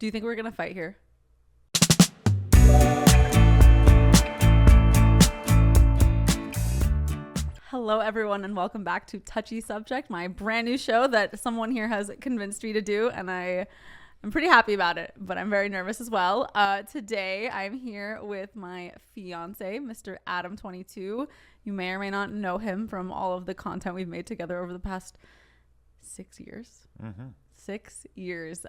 Do you think we're going to fight here? Hello, everyone, and welcome back to Touchy Subject, my brand new show that someone here has convinced me to do, and I'm pretty happy about it, but I'm very nervous as well. Today, I'm here with my fiancé, Mr. Adam22. You may or may not know him from all of the content we've made together over the past 6 years. 6 years.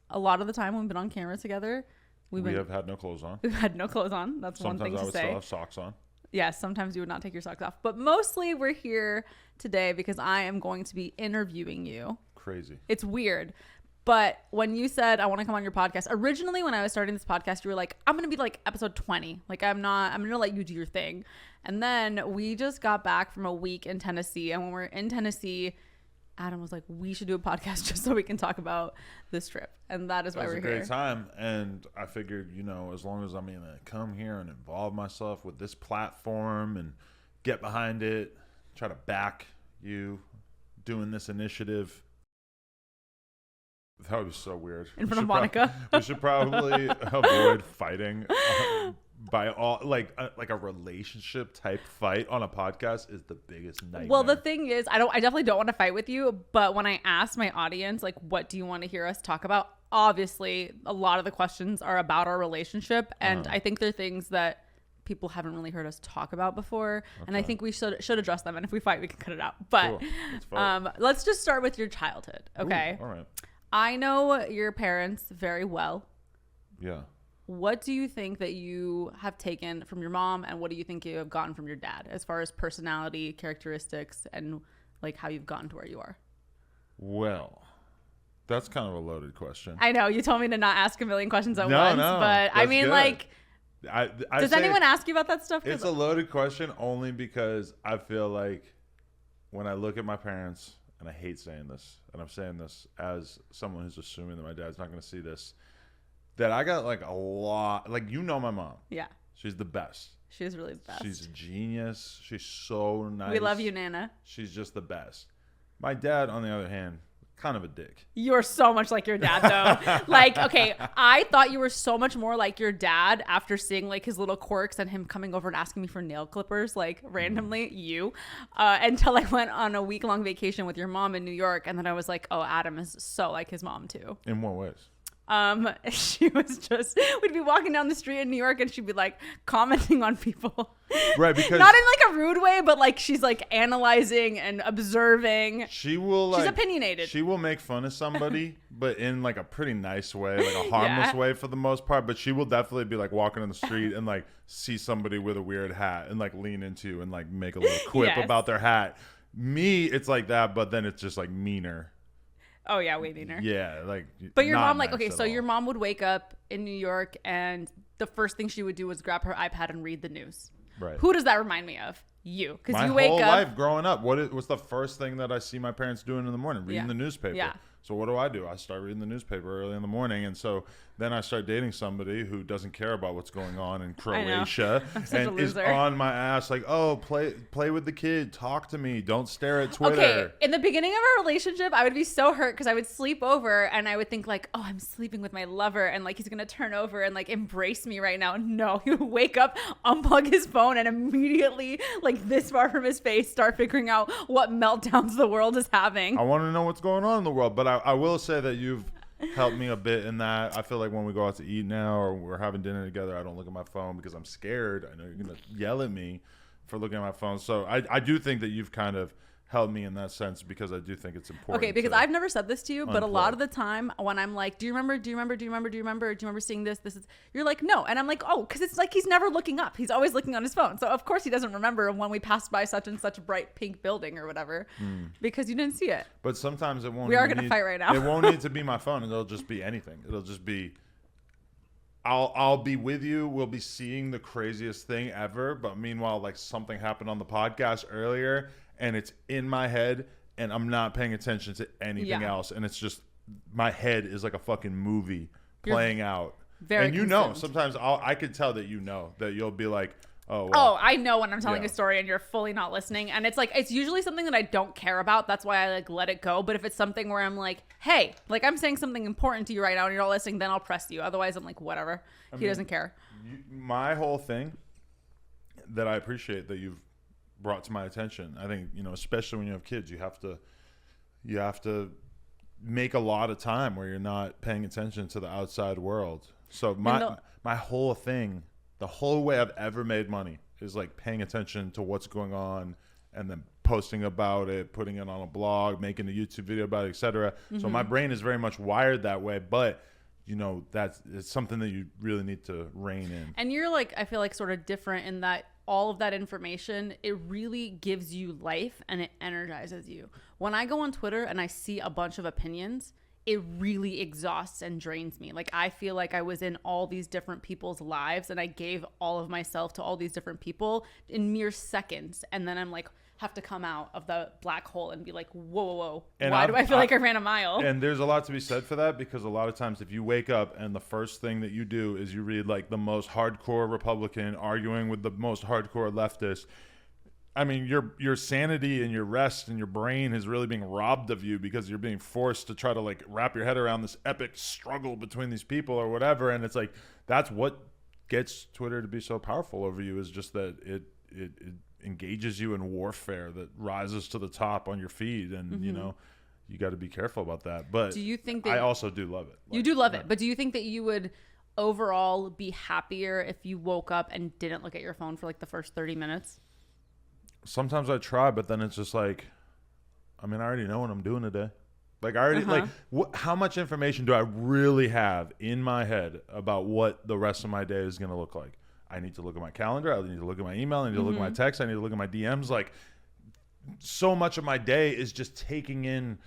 A lot of the time we've been on camera together. We have had no clothes on. We've had no clothes on. That's one thing to say. Sometimes I would still have socks on. Yes, sometimes you would not take your socks off. But mostly we're here today because I am going to be interviewing you. Crazy. It's weird. But when you said, I want to come on your podcast, originally when I was starting this podcast, you were like, I'm going to be like episode 20. Like, I'm going to let you do your thing. And then we just got back from a week in Tennessee. And when we're in Tennessee, Adam was like, we should do a podcast just so we can talk about this trip. And that is why we're here. It was a great time. And I figured, as long as I'm going to come here and involve myself with this platform and get behind it, try to back you doing this initiative. That would be so weird. In front of Monica. We should probably avoid fighting by all, like a relationship type fight on a podcast is the biggest nightmare. Well, the thing is, I definitely don't want to fight with you, but when I asked my audience, like, what do you want to hear us talk about? Obviously, a lot of the questions are about our relationship, and I think they're things that people haven't really heard us talk about before, and I think we should address them, and if we fight, we can cut it out. But cool. Let's just start with your childhood, okay? Ooh, all right. I know your parents very well. Yeah. What do you think that you have taken from your mom, and what do you think you have gotten from your dad as far as personality, characteristics, and like how you've gotten to where you are? Well, that's kind of a loaded question. I know you told me to not ask a million questions at once, but I mean, good. Does anyone ask you about that stuff? It's a loaded question only because I feel like when I look at my parents, and I hate saying this, and I'm saying this as someone who's assuming that my dad's not going to see this, that I got like a lot, like, my mom. Yeah. She's the best. She's really the best. She's a genius. She's so nice. We love you, Nana. She's just the best. My dad, on the other hand, kind of a dick. You're so much like your dad, though. Like, okay, I thought you were so much more like your dad after seeing like his little quirks and him coming over and asking me for nail clippers, like randomly, until I went on a week-long vacation with your mom in New York. And then I was like, oh, Adam is so like his mom too. In what ways? She was just, we'd be walking down the street in New York and she'd be like commenting on people. Right, because not in like a rude way, but like she's like analyzing and observing. She's opinionated. She will make fun of somebody, but in like a pretty nice way, like a harmless way for the most part. But she will definitely be like walking in the street and like see somebody with a weird hat and like lean into and like make a little quip about their hat. Me, it's like that, but then it's just like meaner. Oh yeah, way meaner. Yeah, like. But your mom, like, okay, so your mom would wake up in New York, and the first thing she would do was grab her iPad and read the news. Right. Who does that remind me of? You, because you wake up. My whole life growing up, what's the first thing that I see my parents doing in the morning? Reading the newspaper. Yeah. So what do? I start reading the newspaper early in the morning, and so then I start dating somebody who doesn't care about what's going on in Croatia and is on my ass like, oh, play with the kid, talk to me, don't stare at Twitter. Okay, in the beginning of our relationship, I would be so hurt because I would sleep over and I would think like, oh, I'm sleeping with my lover and like he's gonna turn over and like embrace me right now. No, he would wake up, unplug his phone, and immediately like this far from his face start figuring out what meltdowns the world is having. I want to know what's going on in the world, but I will say that you've helped me a bit in that. I feel like when we go out to eat now or we're having dinner together, I don't look at my phone because I'm scared. I know you're going to yell at me for looking at my phone. So I do think that you've kind of helped me in that sense because I do think it's important. Okay, because I've never said this to you, but a lot of the time when I'm like, do you remember seeing this? You're like, no. And I'm like, oh, because it's like he's never looking up. He's always looking on his phone. So of course he doesn't remember when we passed by such and such a bright pink building or whatever because you didn't see it. But sometimes it won't. We are going to fight right now. It won't need to be my phone. It'll just be anything. It'll just be, I'll be with you. We'll be seeing the craziest thing ever. But meanwhile, like something happened on the podcast earlier and it's in my head and I'm not paying attention to anything else. And it's just, my head is like a fucking movie playing out. Very and consumed. sometimes I could tell that that you'll be like, Oh, Oh, I know when I'm telling Yeah. a story and you're fully not listening. And it's like, it's usually something that I don't care about. That's why I like let it go. But if it's something where I'm like, hey, like I'm saying something important to you right now and you're not listening, then I'll press you. Otherwise, I'm like, whatever. He doesn't care. My whole thing that I appreciate that you've brought to my attention, I think, especially when you have kids, you have to make a lot of time where you're not paying attention to the outside world. So my whole thing, the whole way I've ever made money is like paying attention to what's going on and then posting about it, putting it on a blog, making a YouTube video about it, etc. So my brain is very much wired that way, but it's something that you really need to rein in. And you're like, I feel like sort of different in that all of that information, it really gives you life and it energizes you. When I go on Twitter and I see a bunch of opinions, it really exhausts and drains me. Like I feel like I was in all these different people's lives and I gave all of myself to all these different people in mere seconds. And then I'm like, have to come out of the black hole and be like, whoa. And why do I feel like I ran a mile? And there's a lot to be said for that, because a lot of times if you wake up and the first thing that you do is you read like the most hardcore Republican arguing with the most hardcore leftist, I mean, your sanity and your rest and your brain is really being robbed of you because you're being forced to try to like wrap your head around this epic struggle between these people or whatever. And it's like, that's what gets Twitter to be so powerful over you, is just that it engages you in warfare that rises to the top on your feed. And, you got to be careful about that. But do you think that I also do love it. You do love it. But do you think that you would overall be happier if you woke up and didn't look at your phone for like the first 30 minutes? Sometimes I try, but then it's just like, I mean, I already know what I'm doing today. Like I already how much information do I really have in my head about what the rest of my day is going to look like? I need to look at my calendar. I need to look at my email. I need to look at my text. I need to look at my DMs. Like so much of my day is just taking in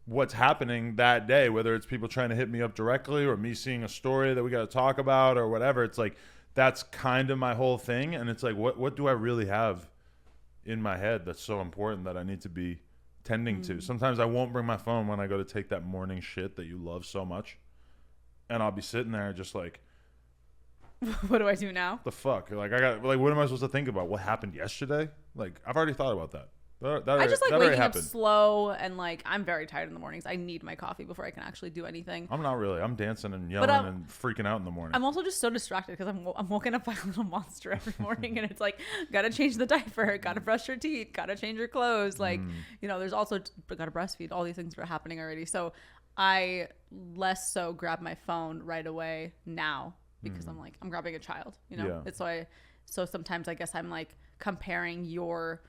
what's happening that day, whether it's people trying to hit me up directly or me seeing a story that we got to talk about or whatever. It's like, that's kind of my whole thing. And it's like, what do I really have in my head that's so important that I need to be tending to? Sometimes I won't bring my phone when I go to take that morning shit that you love so much. And I'll be sitting there just like, what do I do now? The fuck? Like what am I supposed to think about? What happened yesterday? Like I've already thought about that. I just like waking up slow and like I'm very tired in the mornings. I need my coffee before I can actually do anything. I'm not really. I'm dancing and yelling and freaking out in the morning. I'm also just so distracted because I'm woken up by a little monster every morning and it's like, gotta change the diaper, gotta brush your teeth, gotta change your clothes. Like, there's also gotta breastfeed. All these things are happening already. So I less so grab my phone right away now because I'm like, I'm grabbing a child, It's so sometimes I guess I'm like comparing your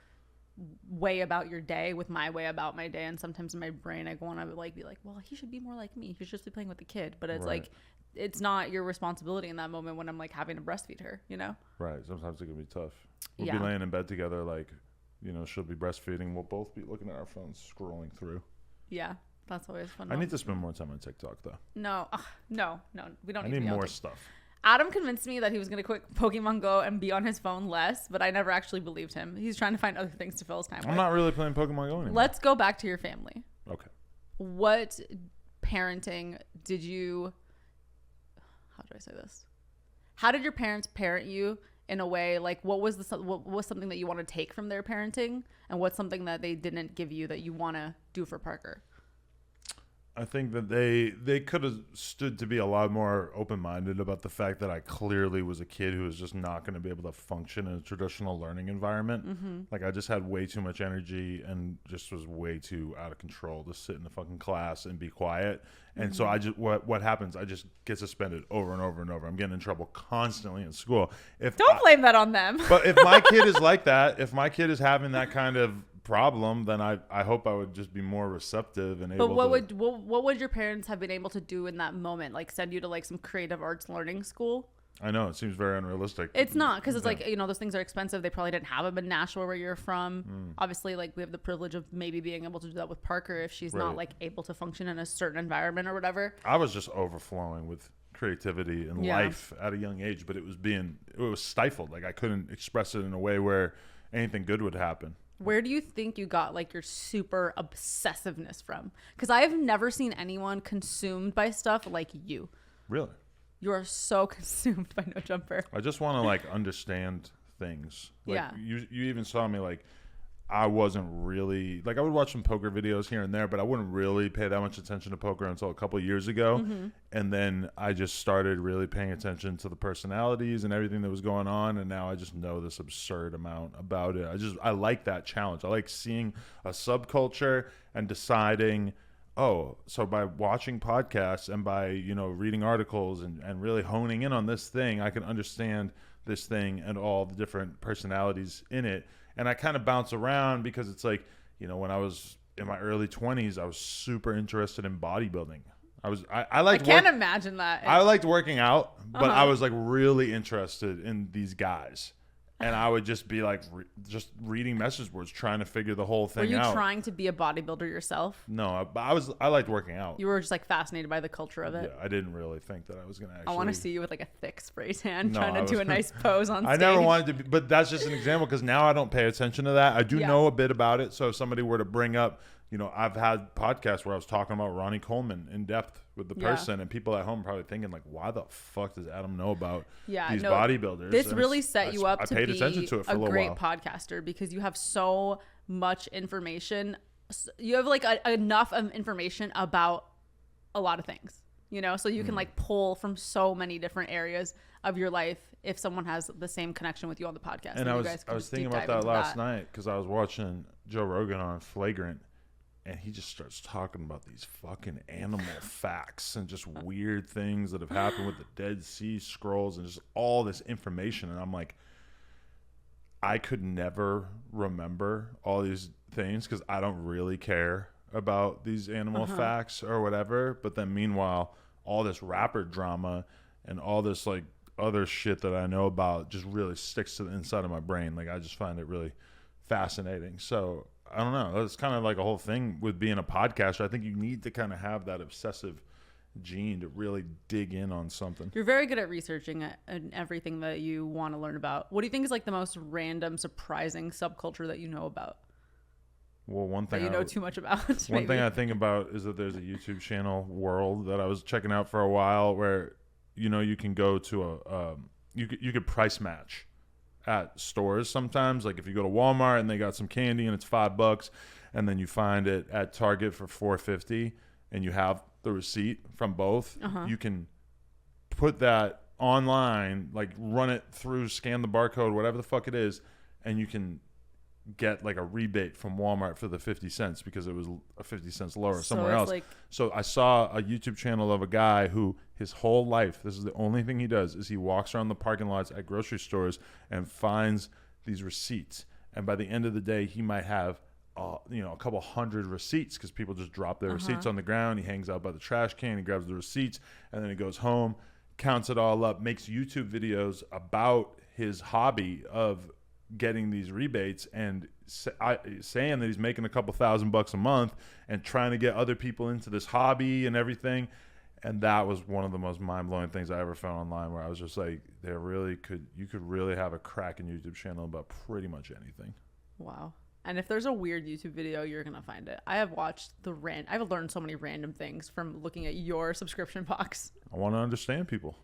way about your day with my way about my day, and sometimes in my brain I want to like be like, well, he should be more like me, he should just be playing with the kid, but it's like it's not your responsibility in that moment when I'm like having to breastfeed her, right? Sometimes it can be tough. We'll be laying in bed together, like she'll be breastfeeding, we'll both be looking at our phones scrolling through. That's always fun. I need to spend more time on TikTok though. No, we don't. I need more stuff. Adam convinced me that he was going to quit Pokemon Go and be on his phone less, but I never actually believed him. He's trying to find other things to fill his time with. I'm not really playing Pokemon Go anymore. Let's go back to your family. Okay. What parenting did you... How do I say this? How did your parents parent you in a way? Like, what was something that you want to take from their parenting? And what's something that they didn't give you that you want to do for Parker? I think that they could have stood to be a lot more open-minded about the fact that I clearly was a kid who was just not going to be able to function in a traditional learning environment. Like I just had way too much energy and just was way too out of control to sit in the fucking class and be quiet. And so I just what happens? I just get suspended over and over and over. I'm getting in trouble constantly in school. Don't blame that on them. But if my kid is like that, if my kid is having that kind of problem, then I hope I would just be more receptive and able to... what would your parents have been able to do in that moment? Like send you to like some creative arts learning school? I know it seems very unrealistic. It's not, because it's like, those things are expensive. They probably didn't have them in Nashville where you're from. Obviously, like we have the privilege of maybe being able to do that with Parker if she's not like able to function in a certain environment or whatever. I was just overflowing with creativity and life at a young age, but it was stifled. Like I couldn't express it in a way where anything good would happen. Where do you think you got like your super obsessiveness from? Because I have never seen anyone consumed by stuff like you. Really? You are so consumed by No Jumper. I just want to like understand things. Yeah. You even saw me like, I wasn't really like, I would watch some poker videos here and there, but I wouldn't really pay that much attention to poker until a couple of years ago. Mm-hmm. And then I just started really paying attention to the personalities and everything that was going on. And now I just know this absurd amount about it. I like that challenge. I like seeing a subculture and deciding, oh, so by watching podcasts and by, reading articles and really honing in on this thing, I can understand this thing and all the different personalities in it. And I kind of bounce around because it's like, when I was in my early 20s, I was super interested in bodybuilding. I can't imagine that. I liked working out, but I was like really interested in these guys. And I would just be like, just reading message boards, trying to figure the whole thing out. Were you trying to be a bodybuilder yourself? No, I liked working out. You were just like fascinated by the culture of it? Yeah, I didn't really think that I was going to actually. I want to see you with like a thick spray tan trying to do a nice pose on stage. I never wanted to be, but that's just an example because now I don't pay attention to that. I do know a bit about it. So if somebody were to bring up, I've had podcasts where I was talking about Ronnie Coleman in depth with the person, and people at home probably thinking like, why the fuck does Adam know about these bodybuilders? This really set you up to be a great while. podcaster because you have so much information. You have like enough of information about a lot of things, so you can like pull from so many different areas of your life if someone has the same connection with you on the podcast. And I was thinking about that last night because I was watching Joe Rogan on Flagrant. And he just starts talking about these fucking animal facts and just weird things that have happened with the Dead Sea Scrolls and just all this information. And I'm like, I could never remember all these things because I don't really care about these animal facts or whatever. But then meanwhile, all this rapper drama and all this like other shit that I know about just really sticks to the inside of my brain. Like I just find it really fascinating. So I don't know. It's kind of like a whole thing with being a podcaster. I think you need to kind of have that obsessive gene to really dig in on something. You're very good at researching it and everything that you want to learn about. What do you think is like the most random, surprising subculture that you know about? Well, one thing that you know too much about. One thing I think about is that there's a YouTube channel, World, that I was checking out for a while where, you can go to you could price match at stores sometimes. Like if you go to Walmart and they got some candy and it's $5 and then you find it at Target for $4.50 and you have the receipt from both, you can put that online, like run it through, scan the barcode, whatever the fuck it is, and you can get like a rebate from Walmart for the 50 cents because it was 50 cents lower somewhere else. So I saw a YouTube channel of a guy who his whole life, this is the only thing he does, is he walks around the parking lots at grocery stores and finds these receipts. And by the end of the day, he might have a couple hundred receipts because people just drop their receipts on the ground. He hangs out by the trash can, he grabs the receipts, and then he goes home, counts it all up, makes YouTube videos about his hobby of getting these rebates and saying that he's making a couple $1,000 a month and trying to get other people into this hobby and everything. And that was one of the most mind-blowing things I ever found online, where I was just like, you could really have a cracking YouTube channel about pretty much anything. Wow. And if there's a weird YouTube video, you're going to find it. I've learned so many random things from looking at your subscription box. I want to understand people.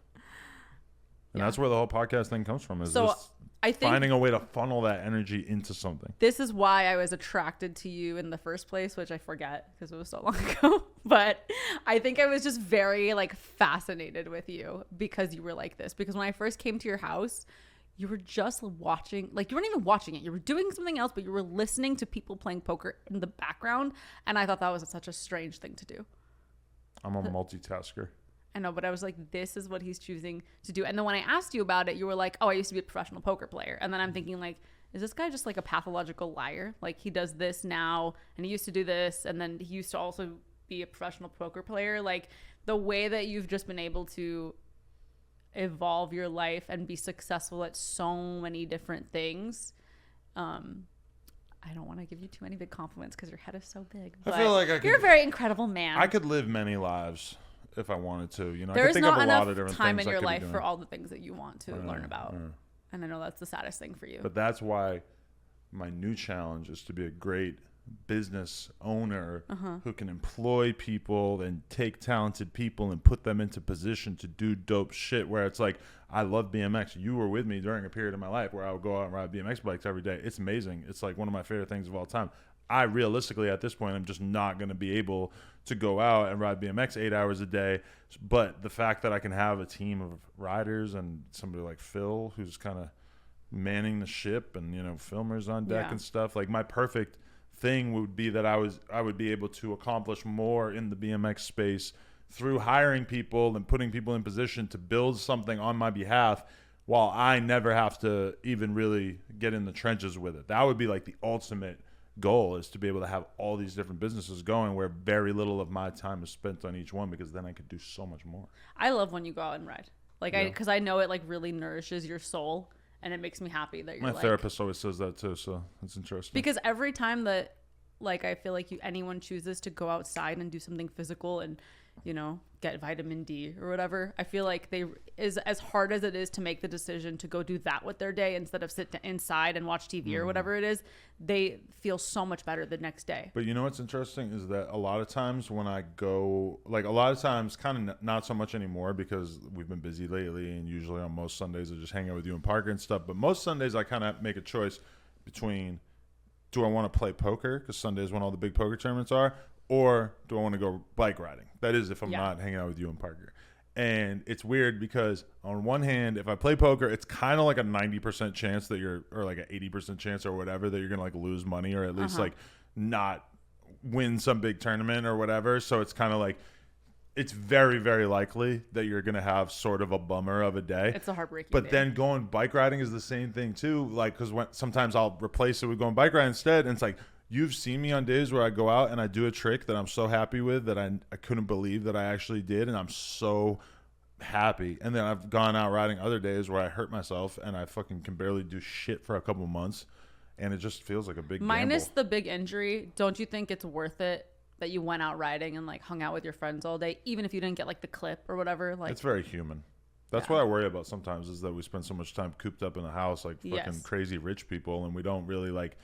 And that's where the whole podcast thing comes from, is just I think finding a way to funnel that energy into something. This is why I was attracted to you in the first place, which I forget because it was so long ago. But I think I was just very like fascinated with you because you were like this. Because when I first came to your house, you were just watching, like you weren't even watching it. You were doing something else, but you were listening to people playing poker in the background. And I thought that was such a strange thing to do. I'm a multitasker. I know, but I was like, this is what he's choosing to do. And then when I asked you about it, you were like, oh, I used to be a professional poker player. And then I'm thinking like, is this guy just like a pathological liar? Like he does this now and he used to do this. And then he used to also be a professional poker player. Like the way that you've just been able to evolve your life and be successful at so many different things. I don't want to give you too many big compliments because your head is so big. But I feel like you're a very incredible man. I could live many lives if I wanted to, I There's could think not of a lot enough of different time things in your I could life be doing. for all the things that you want to learn about. And I know that's the saddest thing for you. But that's why my new challenge is to be a great business owner who can employ people and take talented people and put them into position to do dope shit, where it's like, I love BMX. You were with me during a period of my life where I would go out and ride BMX bikes every day. It's amazing. It's like one of my favorite things of all time. I realistically at this point, I'm just not going to be able to go out and ride BMX 8 hours a day. But the fact that I can have a team of riders and somebody like Phil, who's kind of manning the ship, and, you know, filmers on deck and stuff, like, my perfect thing would be that I would be able to accomplish more in the BMX space through hiring people and putting people in position to build something on my behalf, while I never have to even really get in the trenches with it. That would be like the ultimate goal, is to be able to have all these different businesses going where very little of my time is spent on each one, because then I could do so much more. I love when you go out and ride, like, because I know it like really nourishes your soul, and it makes me happy that you're my therapist always says that too, so it's interesting. Because every time that, like, I feel like anyone chooses to go outside and do something physical and, you know, get vitamin D or whatever, I feel like as hard as it is to make the decision to go do that with their day instead of sit inside and watch TV or whatever it is, they feel so much better the next day. But you know what's interesting is that a lot of times when I go, like, a lot of times, kind of not so much anymore because we've been busy lately, and usually on most Sundays I just hang out with you and Parker and stuff, but most Sundays I kind of make a choice between, do I want to play poker, because Sundays when all the big poker tournaments are, or do I want to go bike riding? That is if I'm not hanging out with you and Parker. And it's weird because on one hand, if I play poker, it's kind of like a 90% chance that you're, or like an 80% chance or whatever, that you're going to like lose money, or at least like not win some big tournament or whatever. So it's kind of like, it's very, very likely that you're going to have sort of a bummer of a day. It's a heartbreaking But day. then going bike riding is the same thing too. Like, because sometimes I'll replace it with going bike riding instead. And it's like, you've seen me on days where I go out and I do a trick that I'm so happy with that I couldn't believe that I actually did. And I'm so happy. And then I've gone out riding other days where I hurt myself and I fucking can barely do shit for a couple months. And it just feels like a big Minus gamble. the big injury, don't you think it's worth it that you went out riding and like hung out with your friends all day, even if you didn't get like the clip or whatever? Like, it's very human. That's what I worry about sometimes, is that we spend so much time cooped up in the house like fucking crazy rich people, and we don't really like,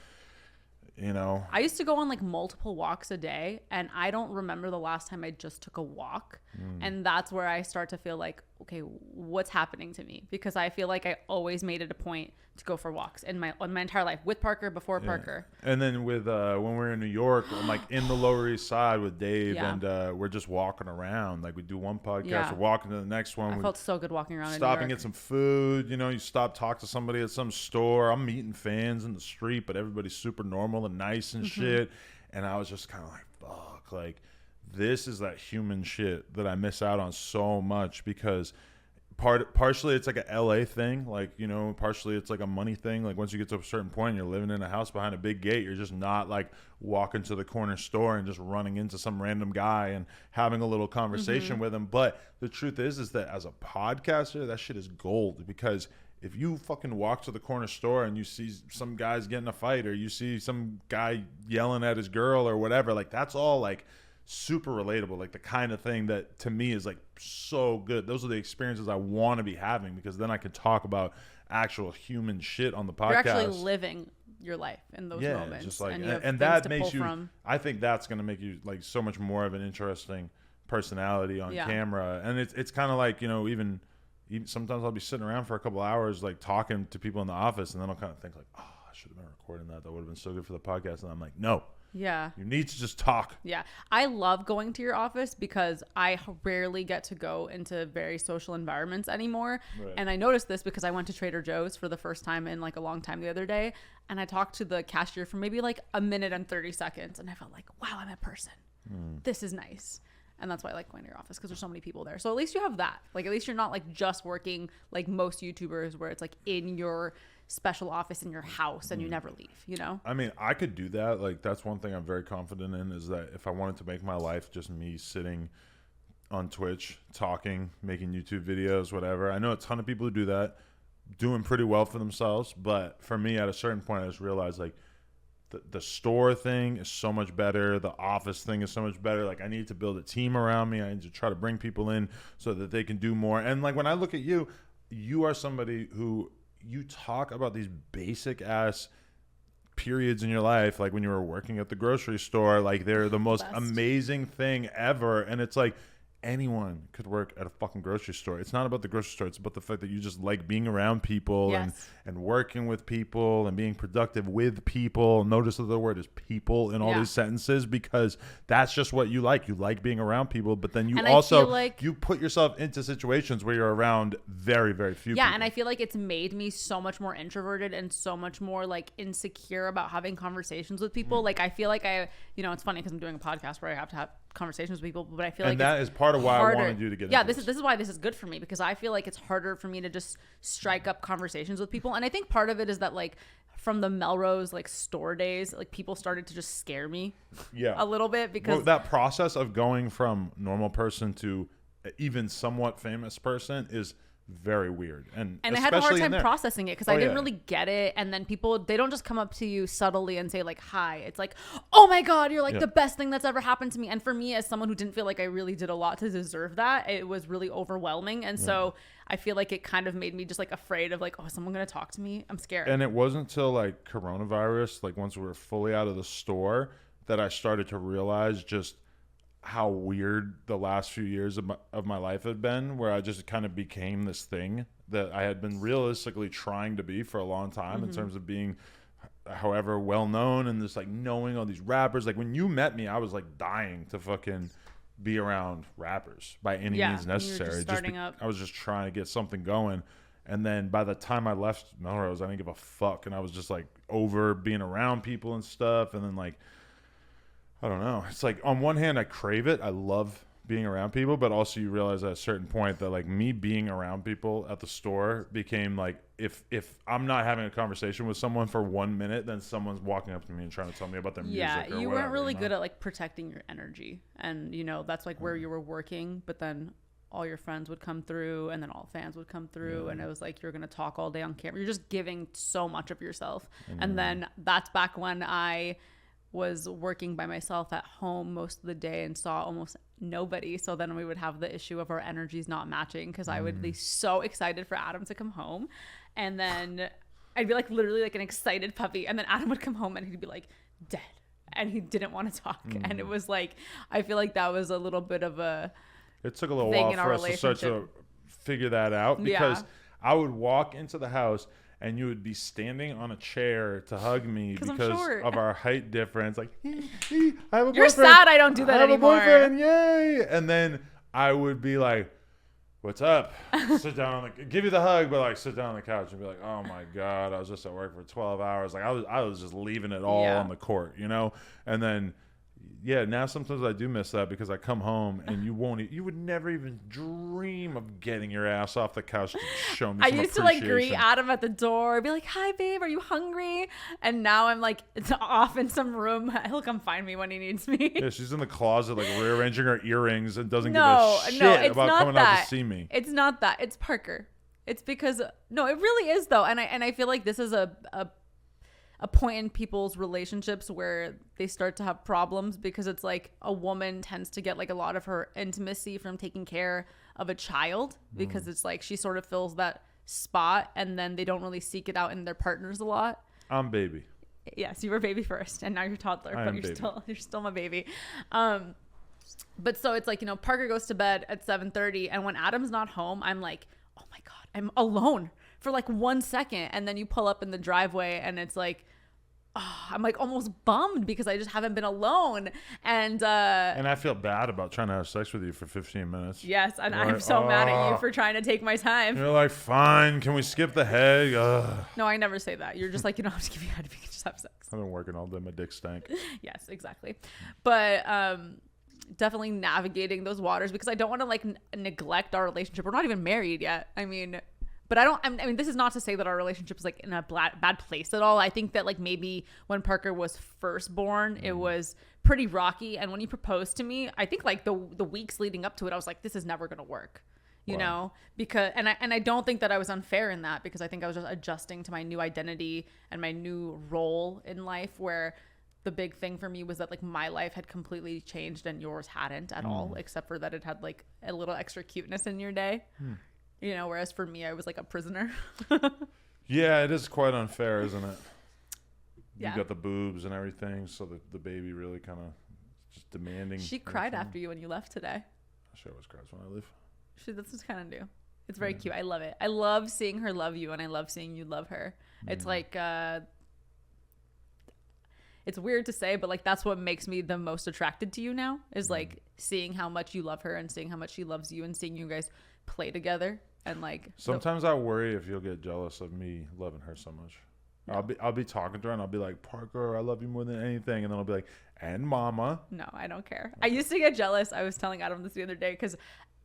you know. I used to go on like multiple walks a day, and I don't remember the last time I just took a walk. And that's where I start to feel like, okay, what's happening to me? Because I feel like I always made it a point to go for walks in my entire life, with Parker, before Parker. And then with when we're in New York, I'm like in the Lower East Side with Dave, and we're just walking around. Like, we do one podcast, we're walking to the next one. I felt so good walking around. Stop and get some food. You know, you stop, talk to somebody at some store. I'm meeting fans in the street, but everybody's super normal and nice and shit. And I was just kind of like, fuck, like, this is that human shit that I miss out on so much, because partially it's like a LA thing, like, you know, partially it's like a money thing. Like, once you get to a certain point, you're living in a house behind a big gate, you're just not like walking to the corner store and just running into some random guy and having a little conversation with him. But the truth is that as a podcaster, that shit is gold, because if you fucking walk to the corner store and you see some guys getting a fight, or you see some guy yelling at his girl or whatever, like, that's all like super relatable, like the kind of thing that to me is like so good. Those are the experiences I want to be having, because then I can talk about actual human shit on the podcast. You're actually living your life in those moments. Just like, and that makes you from. I think that's going to make you like so much more of an interesting personality on camera. And it's kind of like, you know, even sometimes I'll be sitting around for a couple hours like talking to people in the office, and then I'll kind of think like, oh, I should have been recording that would have been so good for the podcast. And I'm like, no. Yeah. You need to just talk. Yeah. I love going to your office because I rarely get to go into very social environments anymore. Right. And I noticed this because I went to Trader Joe's for the first time in like a long time the other day. And I talked to the cashier for maybe like a minute and 30 seconds. And I felt like, wow, I'm a person. This is nice. And that's why I like going to your office, because there's so many people there. So at least you have that. Like, at least you're not like just working like most YouTubers where it's like in your special office in your house and you never leave, you know? I mean, I could do that. Like, that's one thing I'm very confident in, is that if I wanted to make my life just me sitting on Twitch, talking, making YouTube videos, whatever. I know a ton of people who do that, doing pretty well for themselves. But for me, at a certain point, I just realized like the store thing is so much better. The office thing is so much better. Like, I need to build a team around me. I need to try to bring people in so that they can do more. And like, when I look at you, you are somebody who, you talk about these basic ass periods in your life, like when you were working at the grocery store, like they're the most amazing thing ever. And it's like, anyone could work at a fucking grocery store. It's not about the grocery store. It's about the fact that you just like being around people and working with people and being productive with people. Notice that the word is people in all these sentences, because that's just what you like. You like being around people, but then you also like you put yourself into situations where you're around very, very few people. And I feel like it's made me so much more introverted and so much more like insecure about having conversations with people. Like I feel like it's funny because I'm doing a podcast where I have to have conversations with people, but I feel like that is part of why I wanted you to get into this is why this is good for me, because I feel like it's harder for me to just strike up conversations with people. And I think part of it is that like from the Melrose like store days, like people started to just scare me a little bit, because that process of going from normal person to even somewhat famous person is very weird, and I had a hard time processing it because I didn't really get it. And then people, they don't just come up to you subtly and say like hi. It's like, oh my god, you're like the best thing that's ever happened to me. And for me, as someone who didn't feel like I really did a lot to deserve that, it was really overwhelming. And so I feel like it kind of made me just like afraid of like, oh, is someone gonna talk to me? I'm scared. And it wasn't until like coronavirus, like once we were fully out of the store, that I started to realize just how weird the last few years of my life had been, where I just kind of became this thing that I had been realistically trying to be for a long time, in terms of being however well known and just like knowing all these rappers. Like when you met me, I was like dying to fucking be around rappers by any means necessary. I was just trying to get something going. And then by the time I left Melrose, I didn't give a fuck, and I was just like over being around people and stuff. And then like, I don't know. It's like on one hand, I crave it. I love being around people, but also you realize at a certain point that like me being around people at the store became like, if I'm not having a conversation with someone for 1 minute, then someone's walking up to me and trying to tell me about their music. Yeah, you weren't really good at like protecting your energy, and that's like where you were working. But then all your friends would come through, and then all fans would come through, and it was like you're gonna talk all day on camera. You're just giving so much of yourself, and then that's back when I was working by myself at home most of the day and saw almost nobody. So then we would have the issue of our energies not matching, because I would be so excited for Adam to come home, and then I'd be like literally like an excited puppy, and then Adam would come home and he'd be like dead and he didn't want to talk. And it was like, I feel like that was a little bit of it took a little while for us to start to figure that out, because I would walk into the house and you would be standing on a chair to hug me because of our height difference. Like, I have a boyfriend. You're sad I don't do that anymore. I have a boyfriend, yay! And then I would be like, what's up? Sit down, give you the hug, but like sit down on the couch and be like, oh my god, I was just at work for 12 hours. Like I was just leaving it all on the court, And then now sometimes I do miss that, because I come home and you would never even dream of getting your ass off the couch to show me some appreciation. I used to like greet Adam at the door, be like, hi babe, are you hungry? And now I'm like, it's off in some room. He'll come find me when he needs me. Yeah, she's in the closet like rearranging her earrings and doesn't give a shit about coming out to see me. It's not that. It's Parker. It's because it really is though. And I feel like this is a point in people's relationships where they start to have problems, because it's like a woman tends to get like a lot of her intimacy from taking care of a child, because it's like she sort of fills that spot, and then they don't really seek it out in their partners a lot. I'm baby. Yes, you were baby first, and now you're toddler, but you're still my baby. But so it's like, Parker goes to bed at 7:30, and when Adam's not home, I'm like, oh my god, I'm alone for like 1 second. And then you pull up in the driveway and it's like, I'm like almost bummed because I just haven't been alone. And I feel bad about trying to have sex with you for 15 minutes. Yes, and I'm so mad at you for trying to take my time. You're like, fine, can we skip the head? No, I never say that. You're just like, you don't have to give me head if you can just have sex. I've been working all day, my dick stank. Yes, exactly. But definitely navigating those waters, because I don't want to like neglect our relationship. We're not even married yet. I mean, this is not to say that our relationship is like in a bad place at all. I think that like maybe when Parker was first born, it was pretty rocky. And when he proposed to me, I think like the weeks leading up to it, I was like, this is never going to work, you know, because, and I don't think that I was unfair in that, because I think I was just adjusting to my new identity and my new role in life, where the big thing for me was that like my life had completely changed and yours hadn't at all, except for that it had like a little extra cuteness in your day. Whereas for me, I was like a prisoner. Yeah, it is quite unfair, isn't it? You got the boobs and everything, so the baby really kind of just demanding. She cried after you when you left today. She always cries when I leave. That's just kind of new. It's very cute. I love it. I love seeing her love you, and I love seeing you love her. It's like it's weird to say, but like that's what makes me the most attracted to you now is like seeing how much you love her and seeing how much she loves you and seeing you guys play together. And like sometimes I worry if you'll get jealous of me loving her so much. No. I'll be talking to her and I'll be like, Parker, I love you more than anything, and then I'll be like, and mama. No, I don't care. I used to get jealous. I was telling Adam this the other day because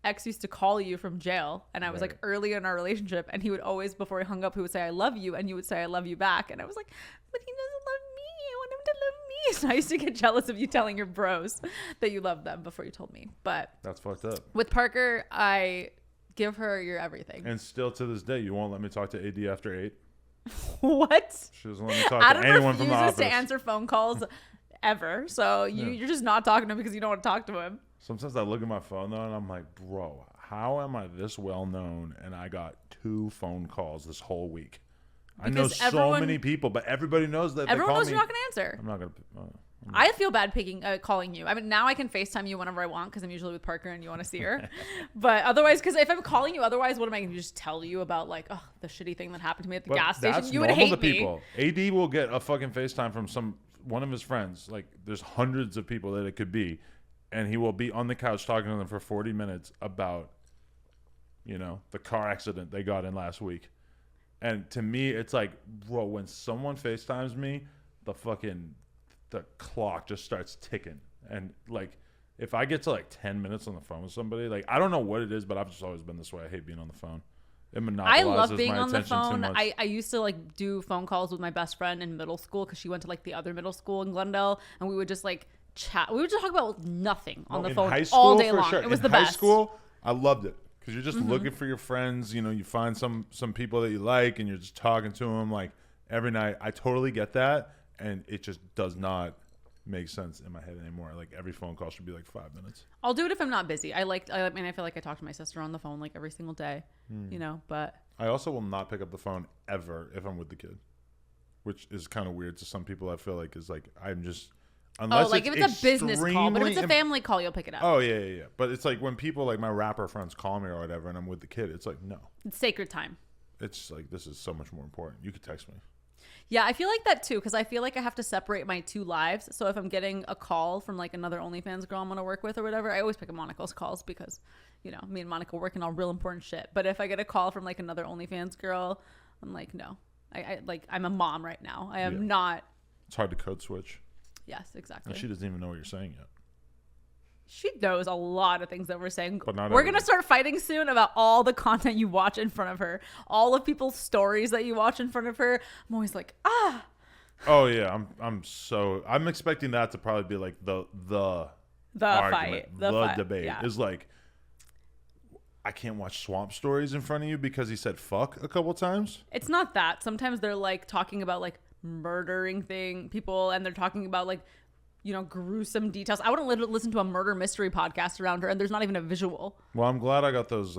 ex used to call you from jail, and I was like early in our relationship, and he would always, before he hung up, he would say I love you, and you would say I love you back, and I was like, but he doesn't love me. I want him to love me. So I used to get jealous of you telling your bros that you love them before you told me. But that's fucked up. With Parker, I give her your everything, and still to this day you won't let me talk to AD after 8. What? She doesn't let me talk to anyone from the office. Adam refuses to answer phone calls ever, so you're just not talking to him because you don't want to talk to him. Sometimes I look at my phone though and I'm like, bro, how am I this well known and I got 2 phone calls this whole week? Because I know so many people, but everybody knows that everyone knows you're not going to answer. I'm not going to. I feel bad calling you. I mean, now I can FaceTime you whenever I want because I'm usually with Parker and you want to see her. But otherwise, because if I'm calling you, otherwise, what am I going to just tell you about, like, the shitty thing that happened to me at the gas station? You would hate me. AD will get a fucking FaceTime from one of his friends. Like, there's hundreds of people that it could be. And he will be on the couch talking to them for 40 minutes about, the car accident they got in last week. And to me, it's like, bro, when someone FaceTimes me, the clock just starts ticking. And like, if I get to like 10 minutes on the phone with somebody, like, I don't know what it is, but I've just always been this way. I hate being on the phone. It monopolizes I love being my on the attention phone. too much. I used to like do phone calls with my best friend in middle school because she went to like the other middle school in Glendale, and we would just like chat. We would just talk about nothing on the phone all day long. Sure. It was the best. In high school, I loved it because you're just looking for your friends. You find some people that you like, and you're just talking to them like every night. I totally get that, and it just does not make sense in my head anymore. Like every phone call should be like 5 minutes. I'll do it if I'm not busy. I feel like I talk to my sister on the phone like every single day. But I also will not pick up the phone ever if I'm with the kid, which is kind of weird to some people. I feel like is like I'm just unless if it's a business call, but if it's a family call, you'll pick it up. Oh yeah. But it's like when people like my rapper friends call me or whatever, and I'm with the kid, it's like no, it's sacred time. It's like this is so much more important. You could text me. Yeah, I feel like that too because I feel like I have to separate my 2 lives. So if I'm getting a call from like another OnlyFans girl I'm gonna work with or whatever, I always pick up Monica's calls because me and Monica working on real important shit. But if I get a call from like another OnlyFans girl, I'm like, no, I'm a mom right now. I am not. It's hard to code switch. Yes, exactly. And she doesn't even know what you're saying yet. She knows a lot of things that we're saying. But not we're going to start fighting soon about all the content you watch in front of her. All of people's stories that you watch in front of her. I'm always like, Oh yeah, I'm expecting that to probably be like the argument, fight, the fight. debate is like, I can't watch swamp stories in front of you because he said fuck a couple times. It's not that. Sometimes they're like talking about like murdering people, and they're talking about like gruesome details. I wouldn't listen to a murder mystery podcast around her, and there's not even a visual. Well, I'm glad I got those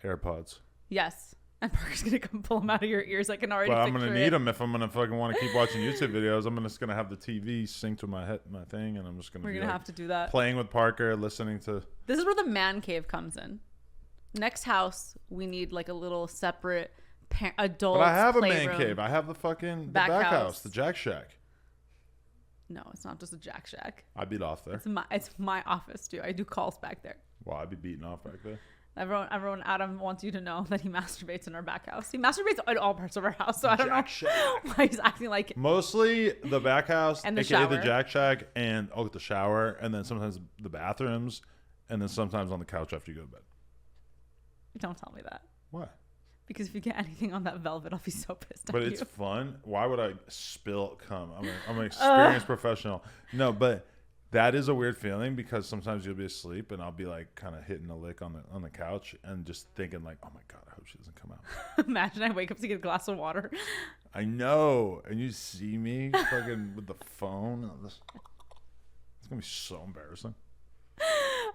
AirPods. Yes. And Parker's going to come pull them out of your ears. I can already picture it. I'm going to need them if I'm going to fucking want to keep watching YouTube videos. I'm just going to have the TV synced to my thing, and I'm just going to We're going to have to do that. Playing with Parker, listening to... This is where the man cave comes in. Next house, we need like a little separate adult But I have playroom. a man cave. I have the fucking back house, the Jack Shack. No, it's not just a Jack Shack. I beat off there. It's my office too. I do calls back there. Well, I'd be beating off back there. Everyone, Adam wants you to know that he masturbates in our back house. He masturbates in all parts of our house, so I don't know why he's acting like... Mostly the back house, and the aka shower. The Jack Shack, and the shower, and then sometimes the bathrooms, and then sometimes on the couch after you go to bed. Don't tell me that. Why? Because if you get anything on that velvet, I'll be so pissed But at it's you. fun. Why would I spill cum? I'm an experienced professional. No, but that is a weird feeling because sometimes you'll be asleep and I'll be like kind of hitting a lick on the couch and just thinking like, oh my God, I hope she doesn't come out. Imagine I wake up to get a glass of water. I know. And you see me fucking with the phone. It's going to be so embarrassing.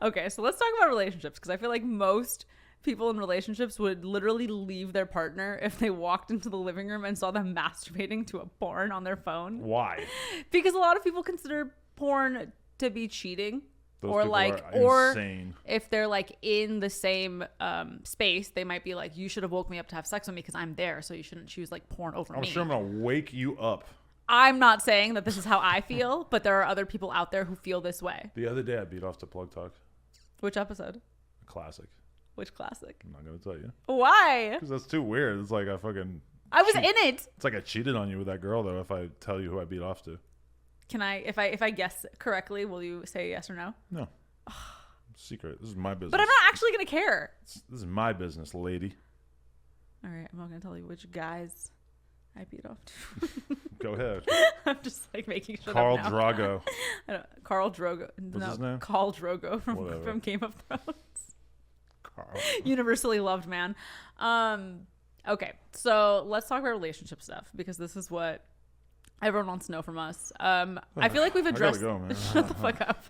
Okay, so let's talk about relationships because I feel like most people in relationships would literally leave their partner if they walked into the living room and saw them masturbating to a porn on their phone. Why? Because a lot of people consider porn to be cheating. Those or people like, are or insane. if they're like in the same space, they might be like, you should have woke me up to have sex with me because I'm there, so you shouldn't choose like porn over me. I'm sure I'm gonna wake you up. I'm not saying that this is how I feel, but there are other people out there who feel this way. The other day I beat off to Plug Talk. Which episode? Classic. Which classic? I'm not gonna tell you. Why? Because that's too weird. It's like I was in it. It's like I cheated on you with that girl though. If I tell you who I beat off to. Can I? If I guess correctly, will you say yes or no? No. Secret. This is my business. But I'm not actually gonna care. This is my business, lady. All right, I'm not gonna tell you which guys I beat off to. Go ahead. I'm just like making sure. Carl Drago. Carl Drogo. What's his name? Carl Drogo from Game of Thrones. Carl. Universally loved man. Okay, so let's talk about relationship stuff because this is what everyone wants to know from us. I feel like we've addressed. I gotta go, man. Shut the fuck up.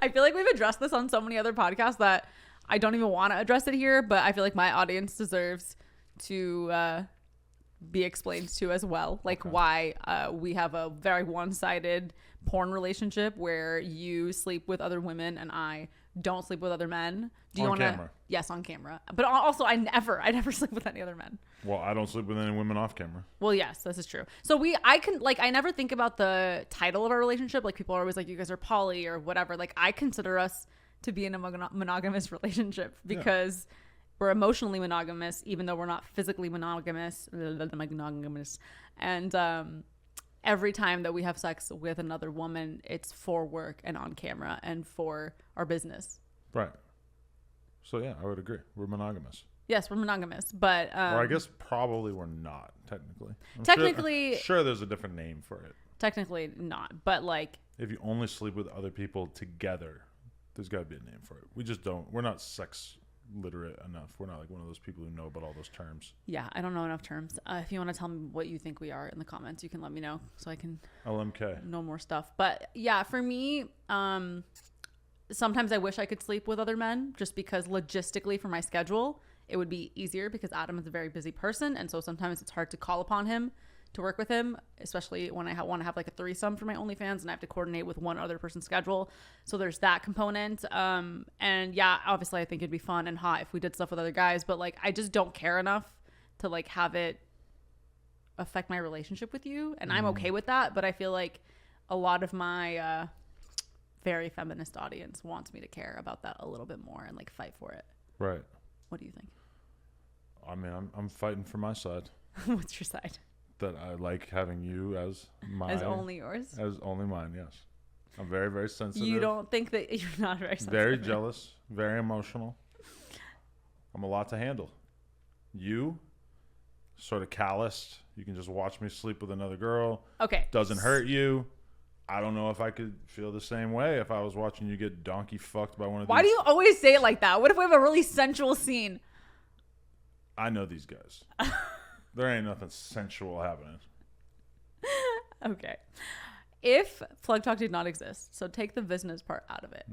I feel like we've addressed this on so many other podcasts that I don't even want to address it here, but I feel like my audience deserves to be explained to as well. Like why we have a very one-sided porn relationship where you sleep with other women and I don't sleep with other men. Do you want to? Yes, on camera. But also, I never sleep with any other men. Well, I don't sleep with any women off camera. Well, yes, this is true. So I never think about the title of our relationship. Like people are always like, you guys are poly or whatever. Like I consider us to be in a monogamous relationship because we're emotionally monogamous, even though we're not physically monogamous. And every time that we have sex with another woman, it's for work and on camera and for our business. Right. So yeah, I would agree. We're monogamous. Yes, we're monogamous, but or I guess probably we're not technically. I'm sure there's a different name for it. Technically not, but like if you only sleep with other people together, there's got to be a name for it. We just don't. We're not sex literate enough. We're not like one of those people who know about all those terms. Yeah, I don't know enough terms. If you want to tell me what you think we are in the comments, you can let me know so I can LMK know more stuff. But yeah, for me, sometimes I wish I could sleep with other men just because logistically for my schedule, it would be easier because Adam is a very busy person. And so sometimes it's hard to call upon him to work with him, especially when I want to have like a threesome for my OnlyFans and I have to coordinate with one other person's schedule. So there's that component. And yeah, obviously I think it'd be fun and hot if we did stuff with other guys, but like, I just don't care enough to like have it affect my relationship with you. And I'm okay with that. But I feel like a lot of my, very feminist audience wants me to care about that a little bit more and like fight for it. Right. What do you think? I mean, I'm fighting for my side. What's your side? That I like having you as my... As only yours? As only mine, yes. I'm very, very sensitive. You don't think that you're not very sensitive? Very jealous. Very emotional. I'm a lot to handle. You, sort of calloused. You can just watch me sleep with another girl. Okay. Doesn't hurt you. I don't know if I could feel the same way if I was watching you get donkey fucked by one of these. Why do you always say it like that? What if we have a really sensual scene? I know these guys. There ain't nothing sensual happening. Okay. If Plug Talk did not exist, so take the business part out of it.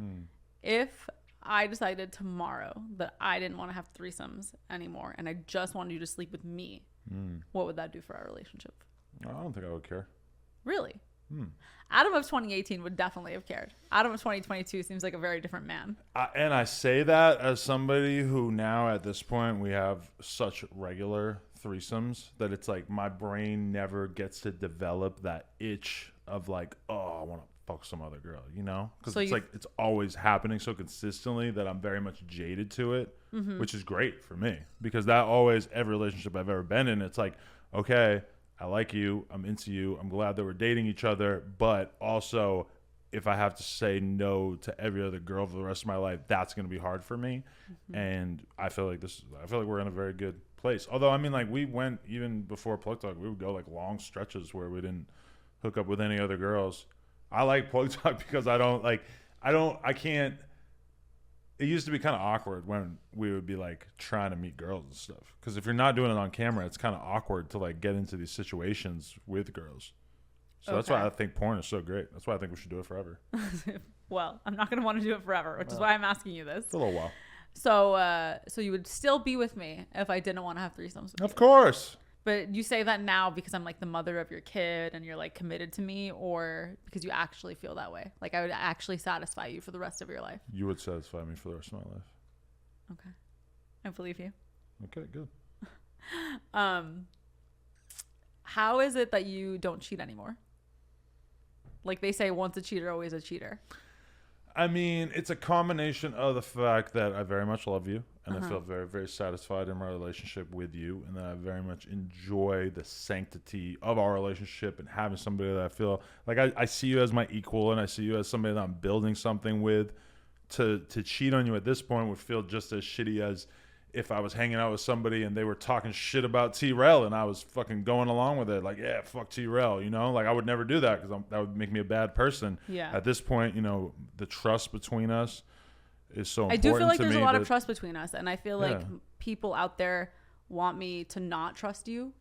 If I decided tomorrow that I didn't want to have threesomes anymore and I just wanted you to sleep with me, what would that do for our relationship? I don't think I would care. Really? Adam of 2018 would definitely have cared. Adam of 2022 seems like a very different man. And I say that as somebody who now at this point we have such regular threesomes that it's like my brain never gets to develop that itch of like, oh, I want to fuck some other girl, you know? Because so it's like it's always happening so consistently that I'm very much jaded to it, which is great for me because that always, every relationship I've ever been in, it's like, okay, I like you. I'm into you. I'm glad that we're dating each other. But also, if I have to say no to every other girl for the rest of my life, that's going to be hard for me. And I feel like we're in a very good place. Although, I mean, like we went even before Plug Talk, we would go like long stretches where we didn't hook up with any other girls. I like Plug Talk because I can't. It used to be kind of awkward when we would be like trying to meet girls and stuff. Because if you're not doing it on camera, it's kind of awkward to like get into these situations with girls. So that's why I think porn is so great. That's why I think we should do it forever. Well, I'm not going to want to do it forever, which is why I'm asking you this. It's a little while. So you would still be with me if I didn't want to have threesomes with you. Of course. But you say that now because I'm like the mother of your kid and you're like committed to me, or because you actually feel that way? Like I would actually satisfy you for the rest of your life. You would satisfy me for the rest of my life. Okay. I believe you. Okay, good. How is it that you don't cheat anymore? Like they say, once a cheater, always a cheater. I mean, it's a combination of the fact that I very much love you and I feel very, very satisfied in my relationship with you, and that I very much enjoy the sanctity of our relationship and having somebody that I feel like I see you as my equal, and I see you as somebody that I'm building something with. To cheat on you at this point would feel just as shitty as if I was hanging out with somebody and they were talking shit about T-Rel and I was fucking going along with it. Like, yeah, fuck T-Rel, you know? Like, I would never do that because that would make me a bad person. Yeah. At this point, you know, the trust between us is so important. I do feel like to there's me a lot of trust between us. And I feel like Yeah. people out there want me to not trust you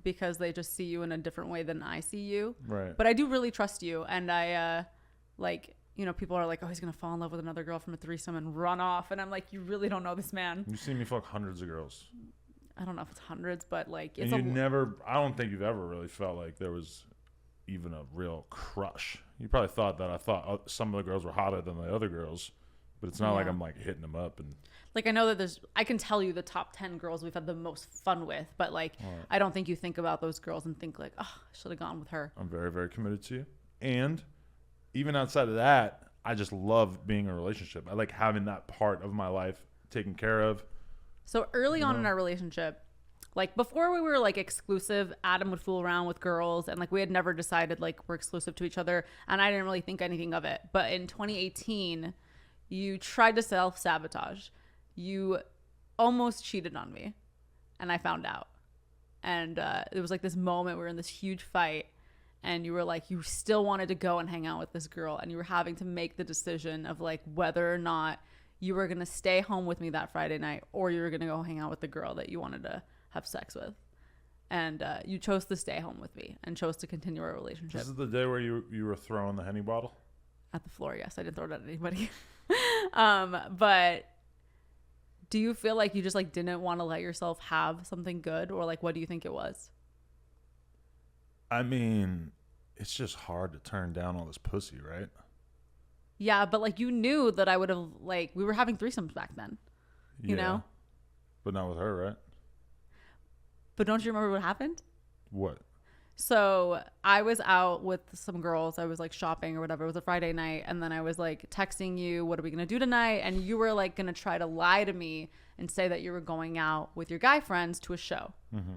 because they just see you in a different way than I see you. Right. But I do really trust you. And I, you know, people are like, oh, he's going to fall in love with another girl from a threesome and run off. And I'm like, you really don't know this man. You've seen me fuck hundreds of girls. I don't know if it's hundreds, but like, it's I don't think you've ever really felt like there was even a real crush. You probably thought that I thought some of the girls were hotter than the other girls, but it's not like I'm like hitting them up. And like, I know that I can tell you the top 10 girls we've had the most fun with, but like, I don't think you think about those girls and think like, oh, I should have gone with her. I'm very, very committed to you. And even outside of that, I just love being in a relationship. I like having that part of my life taken care of. So early on in our relationship, like before we were like exclusive, Adam would fool around with girls and like we had never decided like we're exclusive to each other, and I didn't really think anything of it. But in 2018, you tried to self-sabotage. You almost cheated on me and I found out. And it was like this moment, we were in this huge fight. And you were like, you still wanted to go and hang out with this girl. And you were having to make the decision of like whether or not you were going to stay home with me that Friday night or you were going to go hang out with the girl that you wanted to have sex with. And you chose to stay home with me and chose to continue our relationship. This is the day where you were throwing the Henny bottle? At the floor, yes. I didn't throw it at anybody. But do you feel like you just like didn't want to let yourself have something good, or like what do you think it was? I mean, it's just hard to turn down all this pussy, right? Yeah, but like you knew that I would have, like, we were having threesomes back then, you know? But not with her, right? But don't you remember what happened? What? So I was out with some girls. I was like shopping or whatever. It was a Friday night. And then I was like texting you, what are we going to do tonight? And you were like going to try to lie to me and say that you were going out with your guy friends to a show. Mm-hmm.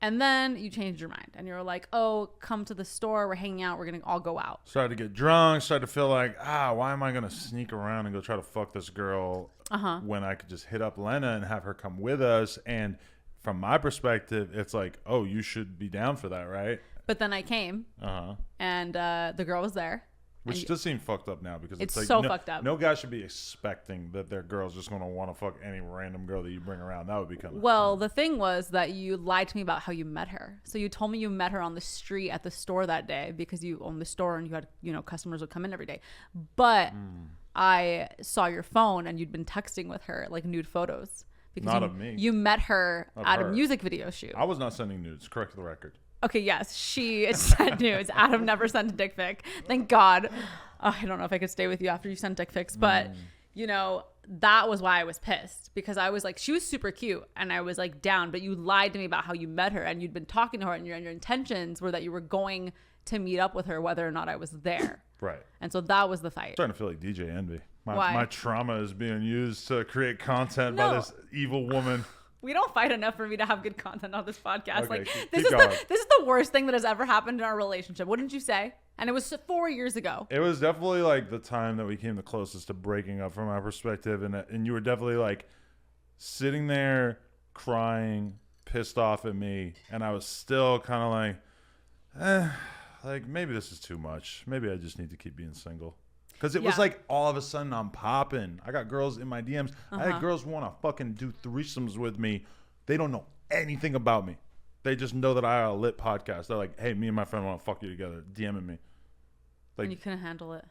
And then you changed your mind and you were like, oh, come to the store. We're hanging out. We're going to all go out. Started to get drunk. Started to feel like, why am I going to sneak around and go try to fuck this girl when I could just hit up Lena and have her come with us? And from my perspective, it's like, oh, you should be down for that, right? But then I came and the girl was there. Which does seem fucked up now because it's like so fucked up. No guy should be expecting that their girl's just going to want to fuck any random girl that you bring around. That would be kind of... Well, the thing was that you lied to me about how you met her. So you told me you met her on the street at the store that day because you owned the store and you had, customers would come in every day. But I saw your phone and you'd been texting with her like nude photos. Because Not of me. You met her at her. A music video shoot. I was not sending nudes. Correct the record. Okay, yes, she sent nudes. Adam never sent a dick pic. Thank God. I don't know if I could stay with you after you sent dick pics, but that was why I was pissed, because I was like, she was super cute and I was like down, but you lied to me about how you met her and you'd been talking to her and your intentions were that you were going to meet up with her whether or not I was there. Right. And so that was the fight. I'm starting to feel like DJ Envy. Why? My trauma is being used to create content by this evil woman. We don't fight enough for me to have good content on this podcast. Okay, this is the worst thing that has ever happened in our relationship. Wouldn't you say? And it was 4 years ago. It was definitely like the time that we came the closest to breaking up from my perspective. And you were definitely like sitting there crying, pissed off at me. And I was still kind of like maybe this is too much. Maybe I just need to keep being single. Because it was like all of a sudden I'm popping. I got girls in my DMs. I had girls who want to fucking do threesomes with me. They don't know anything about me. They just know that I have a lit podcast. They're like, hey, me and my friend want to fuck you together. DMing me. Like, and you couldn't handle it.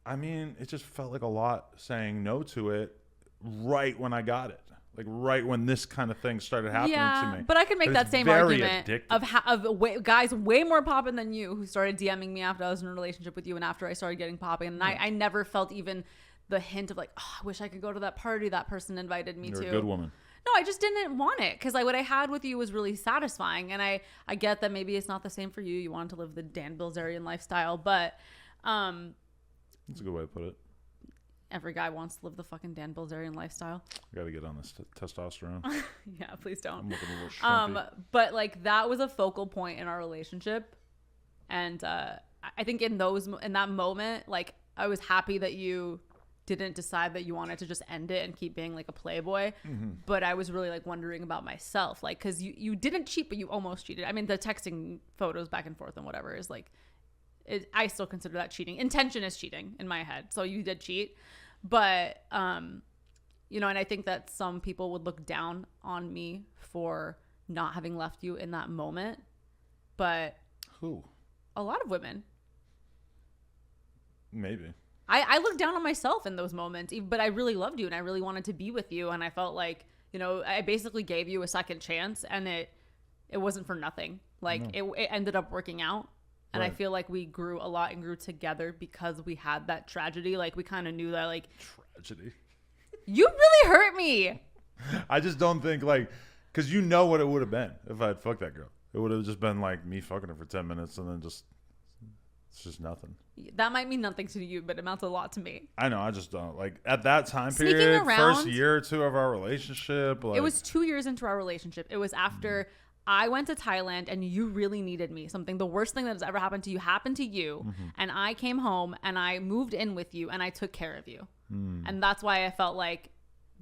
I mean, it just felt like a lot saying no to it right when I got it. Like right when this kind of thing started happening to me. But I can make that same argument addictive. of guys way more popping than you who started DMing me after I was in a relationship with you and after I started getting popping. And I never felt even the hint of like, oh, I wish I could go to that party that person invited me to. You're a good woman. No, I just didn't want it because what I had with you was really satisfying. And I get that maybe it's not the same for you. You wanted to live the Dan Bilzerian lifestyle. But that's a good way to put it. Every guy wants to live the fucking Dan Bilzerian lifestyle. I gotta get on this testosterone. Yeah, please don't. I'm looking a little shrimpy. But like that was a focal point in our relationship, and I think in that moment, like I was happy that you didn't decide that you wanted to just end it and keep being like a playboy. Mm-hmm. But I was really like wondering about myself, like because you didn't cheat, but you almost cheated. I mean, the texting photos back and forth and whatever is like. I still consider that cheating. Intention is cheating in my head. So you did cheat. But, you know, and I think that some people would look down on me for not having left you in that moment. But who? A lot of women. Maybe. I look down on myself in those moments, but I really loved you and I really wanted to be with you. And I felt like, you know, I basically gave you a second chance and it wasn't for nothing. Like it ended up working out. And right. I feel like we grew a lot and grew together because we had that tragedy. Like we kind of knew that like tragedy. You really hurt me. I just don't think like, cause you know what it would have been if I had fucked that girl. It would have just been like me fucking her for 10 minutes and then it's just nothing. That might mean nothing to you, but it amounts a lot to me. I know. I just don't like at that time period, first year or two of our relationship. Like, it was 2 years into our relationship. It was after I went to Thailand and you really needed me. The worst thing that has ever happened to you happened to you. Mm-hmm. And I came home and I moved in with you and I took care of you. And that's why I felt like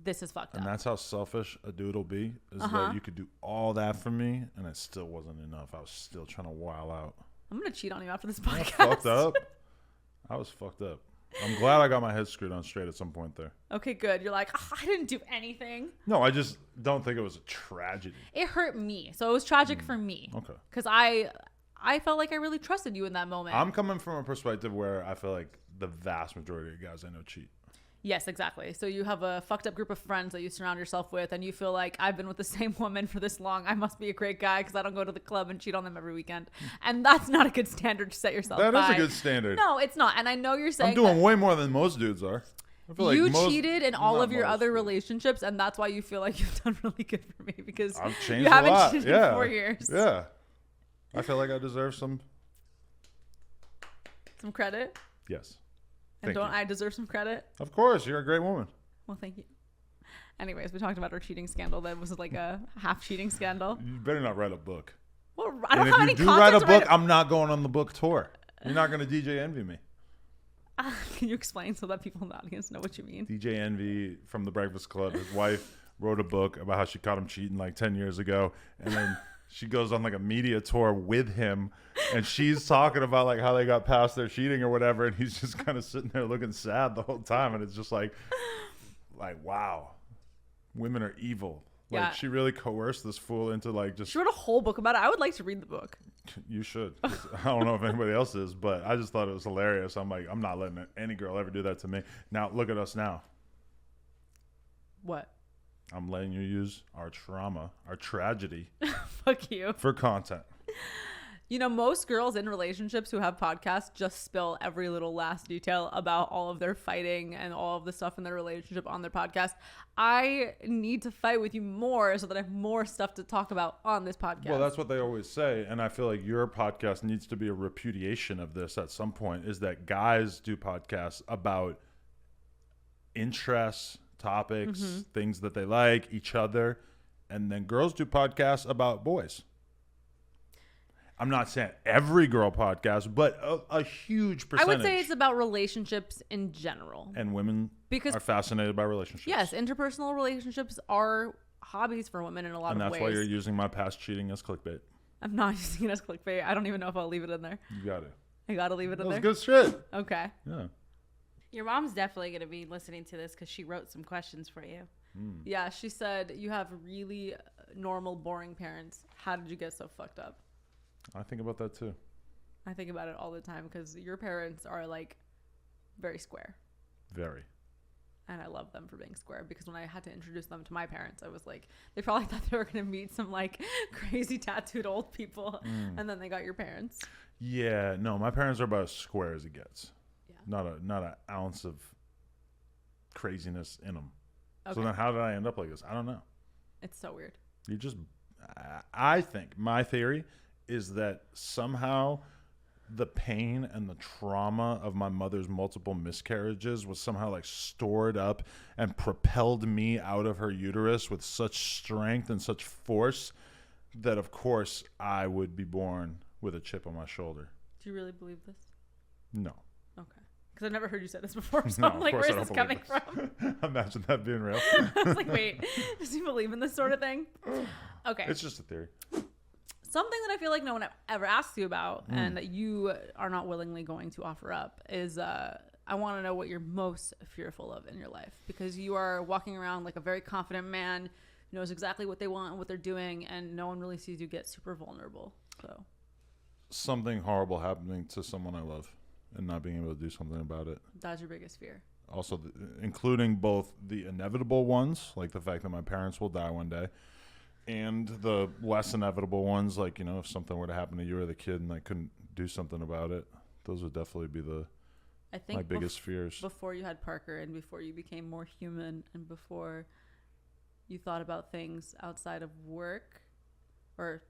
this is fucked up. And that's how selfish a dude will be is that you could do all that for me and it still wasn't enough. I was still trying to while out. I'm going to cheat on you after this podcast. Fucked up. I was fucked up. I'm glad I got my head screwed on straight at some point there. Okay, good. You're like, oh, I didn't do anything. No, I just don't think it was a tragedy. It hurt me. So it was tragic for me. Okay. Because I felt like I really trusted you in that moment. I'm coming from a perspective where I feel like the vast majority of guys I know cheat. Yes, exactly. So you have a fucked up group of friends that you surround yourself with and you feel like I've been with the same woman for this long. I must be a great guy because I don't go to the club and cheat on them every weekend. And that's not a good standard to set yourself by. That is a good standard. No, it's not. And I know you're saying I'm doing way more than most dudes are. I feel you like cheated in all of your other relationships and that's why you feel like you've done really good for me because I've changed you haven't a lot. cheated in 4 years. Yeah. I feel like I deserve some credit. Yes. And don't I deserve some credit? Of course. You're a great woman. Well, thank you. Anyways, we talked about our cheating scandal. That was like a half cheating scandal. You better not write a book. Well, I don't have any content. If you do write a book, I'm not going on the book tour. You're not going to DJ Envy me. Can you explain so that people in the audience know what you mean? DJ Envy from The Breakfast Club, his wife wrote a book about how she caught him cheating like 10 years ago. And then she goes on like a media tour with him. And she's talking about like how they got past their cheating or whatever. And he's just kind of sitting there looking sad the whole time. And it's just like, wow, women are evil. Like she really coerced this fool into like just. She wrote a whole book about it. I would like to read the book. You should. I don't know if anybody else is, but I just thought it was hilarious. I'm like, I'm not letting any girl ever do that to me. Now look at us now. What? I'm letting you use our trauma, our tragedy. Fuck you. For content. You know, most girls in relationships who have podcasts just spill every little last detail about all of their fighting and all of the stuff in their relationship on their podcast. I need to fight with you more so that I have more stuff to talk about on this podcast. Well, that's what they always say. And I feel like your podcast needs to be a repudiation of this at some point, is that guys do podcasts about interests, topics, things that they like, each other. And then girls do podcasts about boys. I'm not saying every girl podcast, but a huge percentage. I would say it's about relationships in general. And women are fascinated by relationships. Yes, interpersonal relationships are hobbies for women in a lot of ways. And that's why you're using my past cheating as clickbait. I'm not using it as clickbait. I don't even know if I'll leave it in there. You got it. I got to leave it in there? That was good shit. Okay. Yeah. Your mom's definitely going to be listening to this because she wrote some questions for you. Yeah, she said, you have really normal, boring parents. How did you get so fucked up? I think about that too. I think about it all the time because your parents are like very square. Very. And I love them for being square, because when I had to introduce them to my parents, I was like, they probably thought they were going to meet some like crazy tattooed old people. And then they got your parents. Yeah, no, my parents are about as square as it gets. Yeah. Not an ounce of craziness in them. Okay. So then how did I end up like this? I don't know. It's so weird. You just, I think my theory is that somehow the pain and the trauma of my mother's multiple miscarriages was somehow like stored up and propelled me out of her uterus with such strength and such force that of course I would be born with a chip on my shoulder. Do you really believe this? No. Okay. Because I've never heard you say this before. So No, I'm like, of course where's I this don't coming believe from? Imagine that being real. I was like, wait, does he believe in this sort of thing? Okay. It's just a theory. Something that I feel like no one ever asks you about and that you are not willingly going to offer up is I want to know what you're most fearful of in your life, because you are walking around like a very confident man who knows exactly what they want and what they're doing, and no one really sees you get super vulnerable. So Something horrible happening to someone I love and not being able to do something about it. that's your biggest fear. Also, including both the inevitable ones, like the fact that my parents will die one day, and the less inevitable ones, like, you know, if something were to happen to you or the kid and I couldn't do something about it. Those would definitely be I think my biggest fears. Before you had Parker and before you became more human and before you thought about things outside of work, or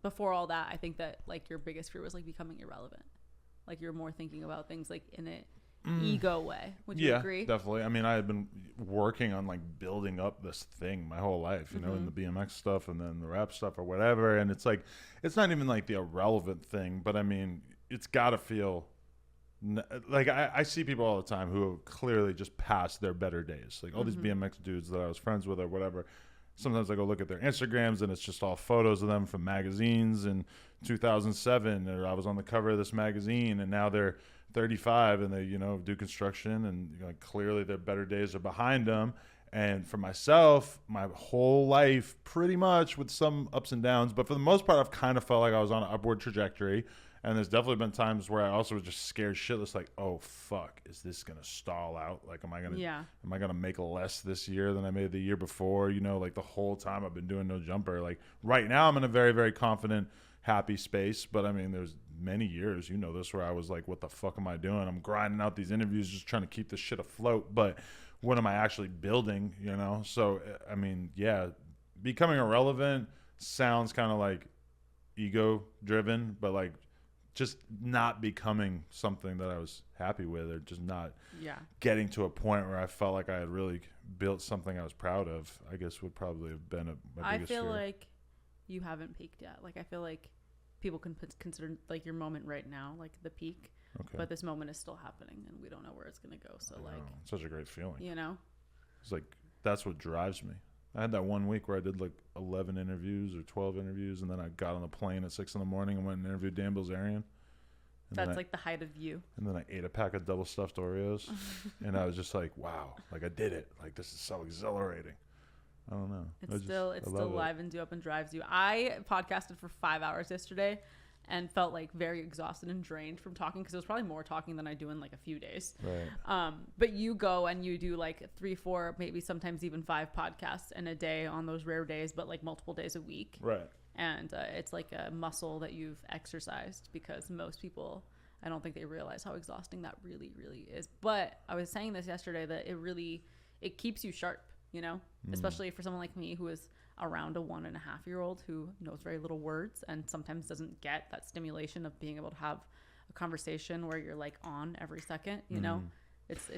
before all that, I think that like your biggest fear was like becoming irrelevant. Like you're more thinking about things like in an ego way. Would you agree? Definitely. I mean, I had been working on like building up this thing my whole life, you know, in the BMX stuff and then the rap stuff or whatever. And it's like, it's not even like the irrelevant thing, but I mean, it's got to feel like I see people all the time who have clearly just passed their better days. Like all these BMX dudes that I was friends with or whatever. Sometimes I go look at their Instagrams and it's just all photos of them from magazines in 2007, or I was on the cover of this magazine, and now they're 35 and they, you know, do construction, and you know, like, clearly their better days are behind them. And for myself, my whole life, pretty much with some ups and downs, but for the most part, I've kind of felt like I was on an upward trajectory. And there's definitely been times where I also was just scared shitless, like, oh fuck, is this gonna stall out? Like, am I gonna make less this year than I made the year before? You know, like the whole time I've been doing no jumper. Like right now, I'm in a very, very confident, happy space. But I mean, there's many years, you know this, where I was like, what the fuck am I doing? I'm grinding out these interviews, just trying to keep this shit afloat. But what am I actually building? You know? So I mean, yeah, becoming irrelevant sounds kind of like ego driven, but like, just not becoming something that I was happy with, or just not getting to a point where I felt like I had really built something I was proud of, I guess would probably have been my biggest fear. I feel like you haven't peaked yet. Like I feel like people can consider like your moment right now like the peak, but this moment is still happening and we don't know where it's going to go. So like, it's such a great feeling. You know? It's like, that's what drives me. I had that one week where I did like 11 interviews or 12 interviews, and then I got on the plane at 6 a.m. and went and interviewed Dan Bilzerian. That's like the height of you. And then I ate a pack of double stuffed Oreos, and I was just like, wow, like I did it. Like this is so exhilarating. I don't know. It's still livens you up and drives you. I podcasted for 5 hours yesterday and felt like very exhausted and drained from talking, because it was probably more talking than I do in like a few days. Right. But you go and you do like 3, 4, maybe sometimes even 5 podcasts in a day on those rare days, but like multiple days a week. Right. And it's like a muscle that you've exercised, because most people, I don't think they realize how exhausting that really, really is. But I was saying this yesterday, that it keeps you sharp, you know, especially for someone like me who is around a 1.5-year-old who knows very little words and sometimes doesn't get that stimulation of being able to have a conversation where you're like on every second, you know. It's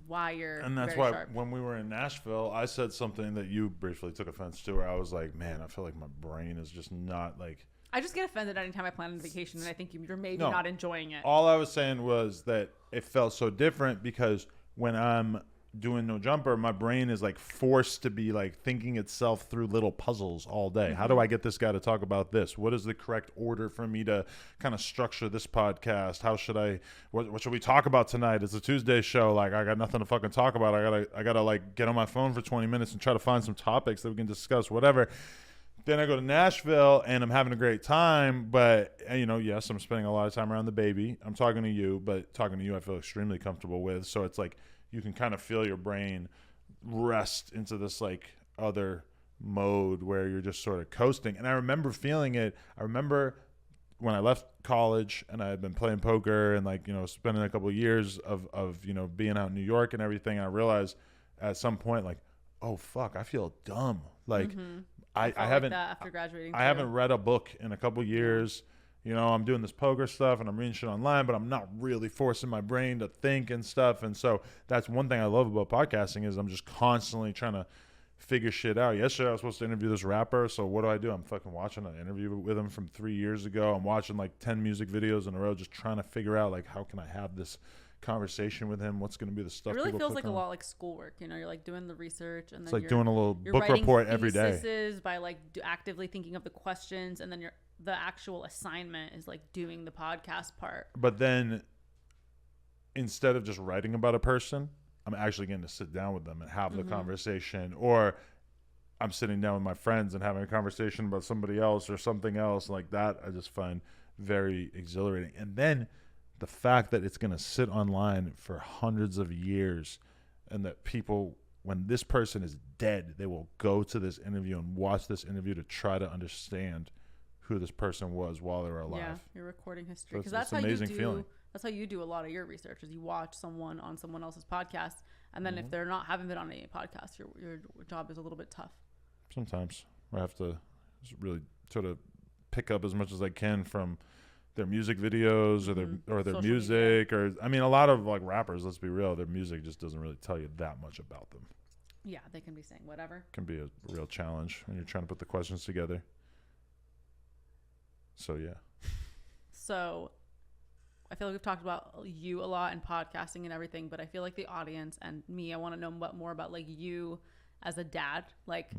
why you're and that's very why sharp. When we were in Nashville, I said something that you briefly took offense to, where I was like, man, I feel like my brain is just not like, I just get offended anytime I plan a vacation and I think you're maybe not enjoying it. All I was saying was that it felt so different because when I'm doing no jumper, my brain is like forced to be like thinking itself through little puzzles all day. How do I get this guy to talk about this? What is the correct order for me to kind of structure this podcast? How should what should we talk about tonight? It's a Tuesday show. Like I got nothing to fucking talk about. I gotta like get on my phone for 20 minutes and try to find some topics that we can discuss, whatever. Then I go to Nashville and I'm having a great time, but you know, yes, I'm spending a lot of time around the baby. I'm talking to you, but talking to you I feel extremely comfortable with. So it's like, you can kind of feel your brain rest into this like other mode where you're just sort of coasting. And I remember feeling it. I remember when I left college and I had been playing poker and like, you know, spending a couple of years of, you know, being out in New York and everything. And I realized at some point, like, oh fuck, I feel dumb. Like I haven't, like that after graduating. I haven't read a book in a couple of years. You know, I'm doing this poker stuff and I'm reading shit online, but I'm not really forcing my brain to think and stuff. And so that's one thing I love about podcasting is I'm just constantly trying to figure shit out. Yesterday I was supposed to interview this rapper, so what do? I'm fucking watching an interview with him from 3 years ago. I'm watching like 10 music videos in a row, just trying to figure out like how can I have this conversation with him? What's going to be the stuff? It really people feels click like on. a lot like schoolwork. You know, you're like doing the research, and It's then like doing a little you're book writing report every day. theses by like actively thinking of the questions, and then the actual assignment is like doing the podcast part. But then instead of just writing about a person, I'm actually getting to sit down with them and have the conversation, or I'm sitting down with my friends and having a conversation about somebody else or something else like that. I just find very exhilarating. And then the fact that it's going to sit online for hundreds of years, and that people, when this person is dead, they will go to this interview and watch this interview to try to understand who this person was while they were alive. Yeah, you're recording history, So because it's that's how amazing you do. feeling. That's how you do a lot of your research. Is you watch someone on someone else's podcast, and then if they're not haven't been on any podcast, your job is a little bit tough. Sometimes I have to just really sort of pick up as much as I can from their music videos or their Social music media. Or I mean, a lot of like rappers, let's be real, their music just doesn't really tell you that much about them. Yeah, they can be saying whatever. Can be a real challenge when you're trying to put the questions together. So yeah. So I feel like we've talked about you a lot and podcasting and everything, but I feel like the audience and me, I want to know more about like you as a dad. Like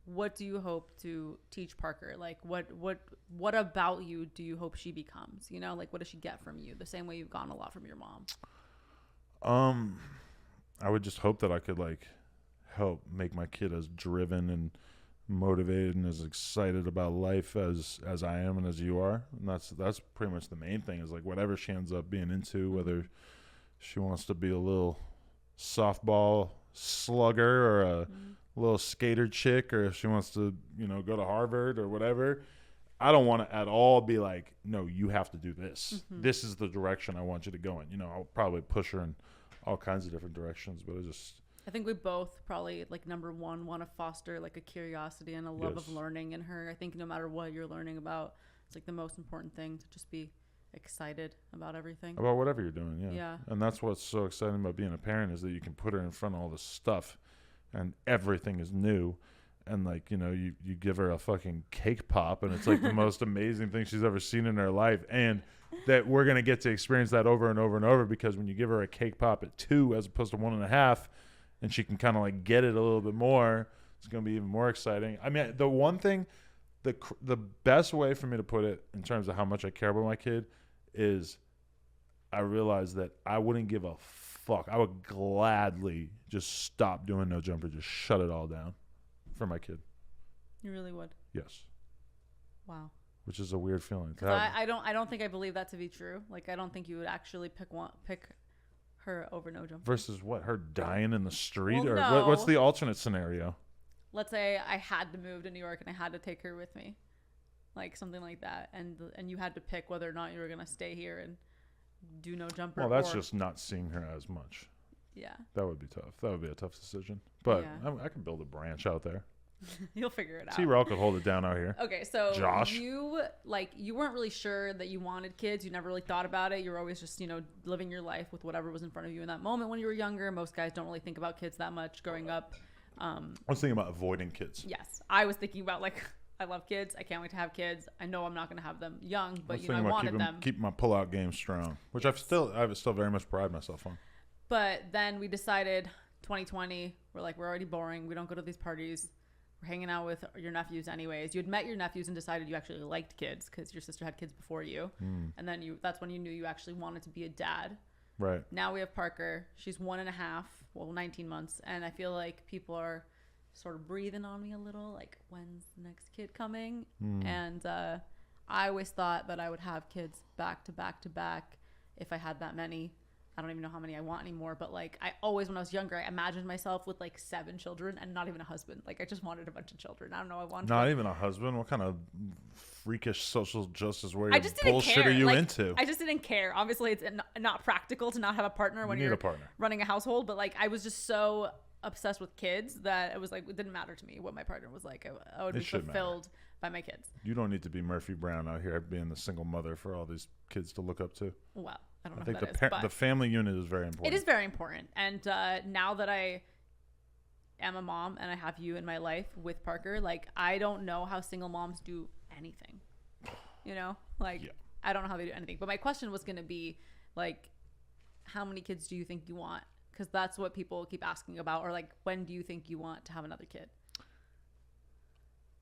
what do you hope to teach Parker? Like what about you do you hope she becomes? You know, like what does she get from you? The same way you've gotten a lot from your mom. I would just hope that I could like help make my kid as driven and motivated and as excited about life as I am and as you are. And that's pretty much the main thing, is like whatever she ends up being into, whether she wants to be a little softball slugger or a little skater chick, or if she wants to, you know, go to Harvard or whatever. I don't want to at all be like, no, you have to do this. This is the direction I want you to go in. You know, I'll probably push her in all kinds of different directions, but I think we both probably, like, number one, want to foster, like, a curiosity and a love of learning in her. I think no matter what you're learning about, it's, like, the most important thing to just be excited about everything. About whatever you're doing, yeah. And that's what's so exciting about being a parent, is that you can put her in front of all this stuff and everything is new. And, like, you know, you give her a fucking cake pop and it's, like, the most amazing thing she's ever seen in her life. And that we're going to get to experience that over and over and over, because when you give her a cake pop at 2 as opposed to 1.5, and she can kind of like get it a little bit more, it's going to be even more exciting. I mean, the one thing, the best way for me to put it in terms of how much I care about my kid is I realized that I wouldn't give a fuck. I would gladly just stop doing no jumper, just shut it all down for my kid. You really would? Yes. Wow. Which is a weird feeling. I don't think I believe that to be true. Like, I don't think you would actually pick her over no jumper. Versus what? Her dying in the street? Well, or no. what's the alternate scenario? Let's say I had to move to New York and I had to take her with me. Like something like that. And you had to pick whether or not you were going to stay here and do no jumper. Well, that's just not seeing her as much. Yeah. That would be tough. That would be a tough decision. But yeah. I can build a branch out there. You'll figure it out. T-Rail could hold it down out here. Okay, so Josh. you weren't really sure that you wanted kids. You never really thought about it. You were always just, you know, living your life with whatever was in front of you in that moment when you were younger. Most guys don't really think about kids that much growing up. I was thinking about avoiding kids. Yes, I was thinking about, like, I love kids. I can't wait to have kids. I know I'm not going to have them young, but, you know, I wanted them. Keep my pull-out game strong, which I still very much pride myself on. But then we decided 2020, we're already boring. We don't go to these parties. We're hanging out with your nephews anyways. You had met your nephews and decided you actually liked kids because your sister had kids before you. And then that's when you knew you actually wanted to be a dad. Right. Now we have Parker. She's 1.5, 19 months. And I feel like people are sort of breathing on me a little, like, when's the next kid coming? And I always thought that I would have kids back to back to back if I had that many. I don't even know how many I want anymore, but like I always, when I was younger, I imagined myself with like 7 children and not even a husband. Like I just wanted a bunch of children. I don't know. I wanted not even a husband. What kind of freakish social justice I just didn't bullshit care. are you like, into? I just didn't care. Obviously, it's not practical to not have a partner when you need you're a partner. running a household. But like I was just so obsessed with kids that it was like it didn't matter to me what my partner was like. I would be fulfilled by my kids. You don't need to be Murphy Brown out here being the single mother for all these kids to look up to. Well, I don't know. I think who that is, but the family unit is very important. it is very important. And now that I am a mom and I have you in my life with Parker, like I don't know how single moms do anything. You know, like I don't know how they do anything. But my question was going to be like, how many kids do you think you want? Because that's what people keep asking about. Or like, when do you think you want to have another kid?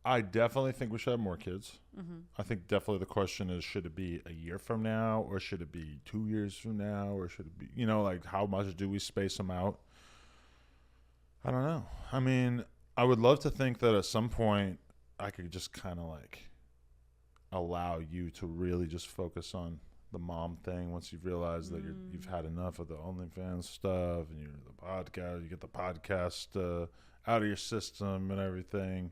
I definitely think we should have more kids. Mm-hmm. I think definitely the question is, should it be a year from now, or should it be 2 years from now, or should it be, you know, like how much do we space them out? I don't know. I mean, I would love to think that at some point I could just kind of like allow you to really just focus on the mom thing once you've realized that you've had enough of the OnlyFans stuff and you're the podcast, you get the podcast out of your system and everything.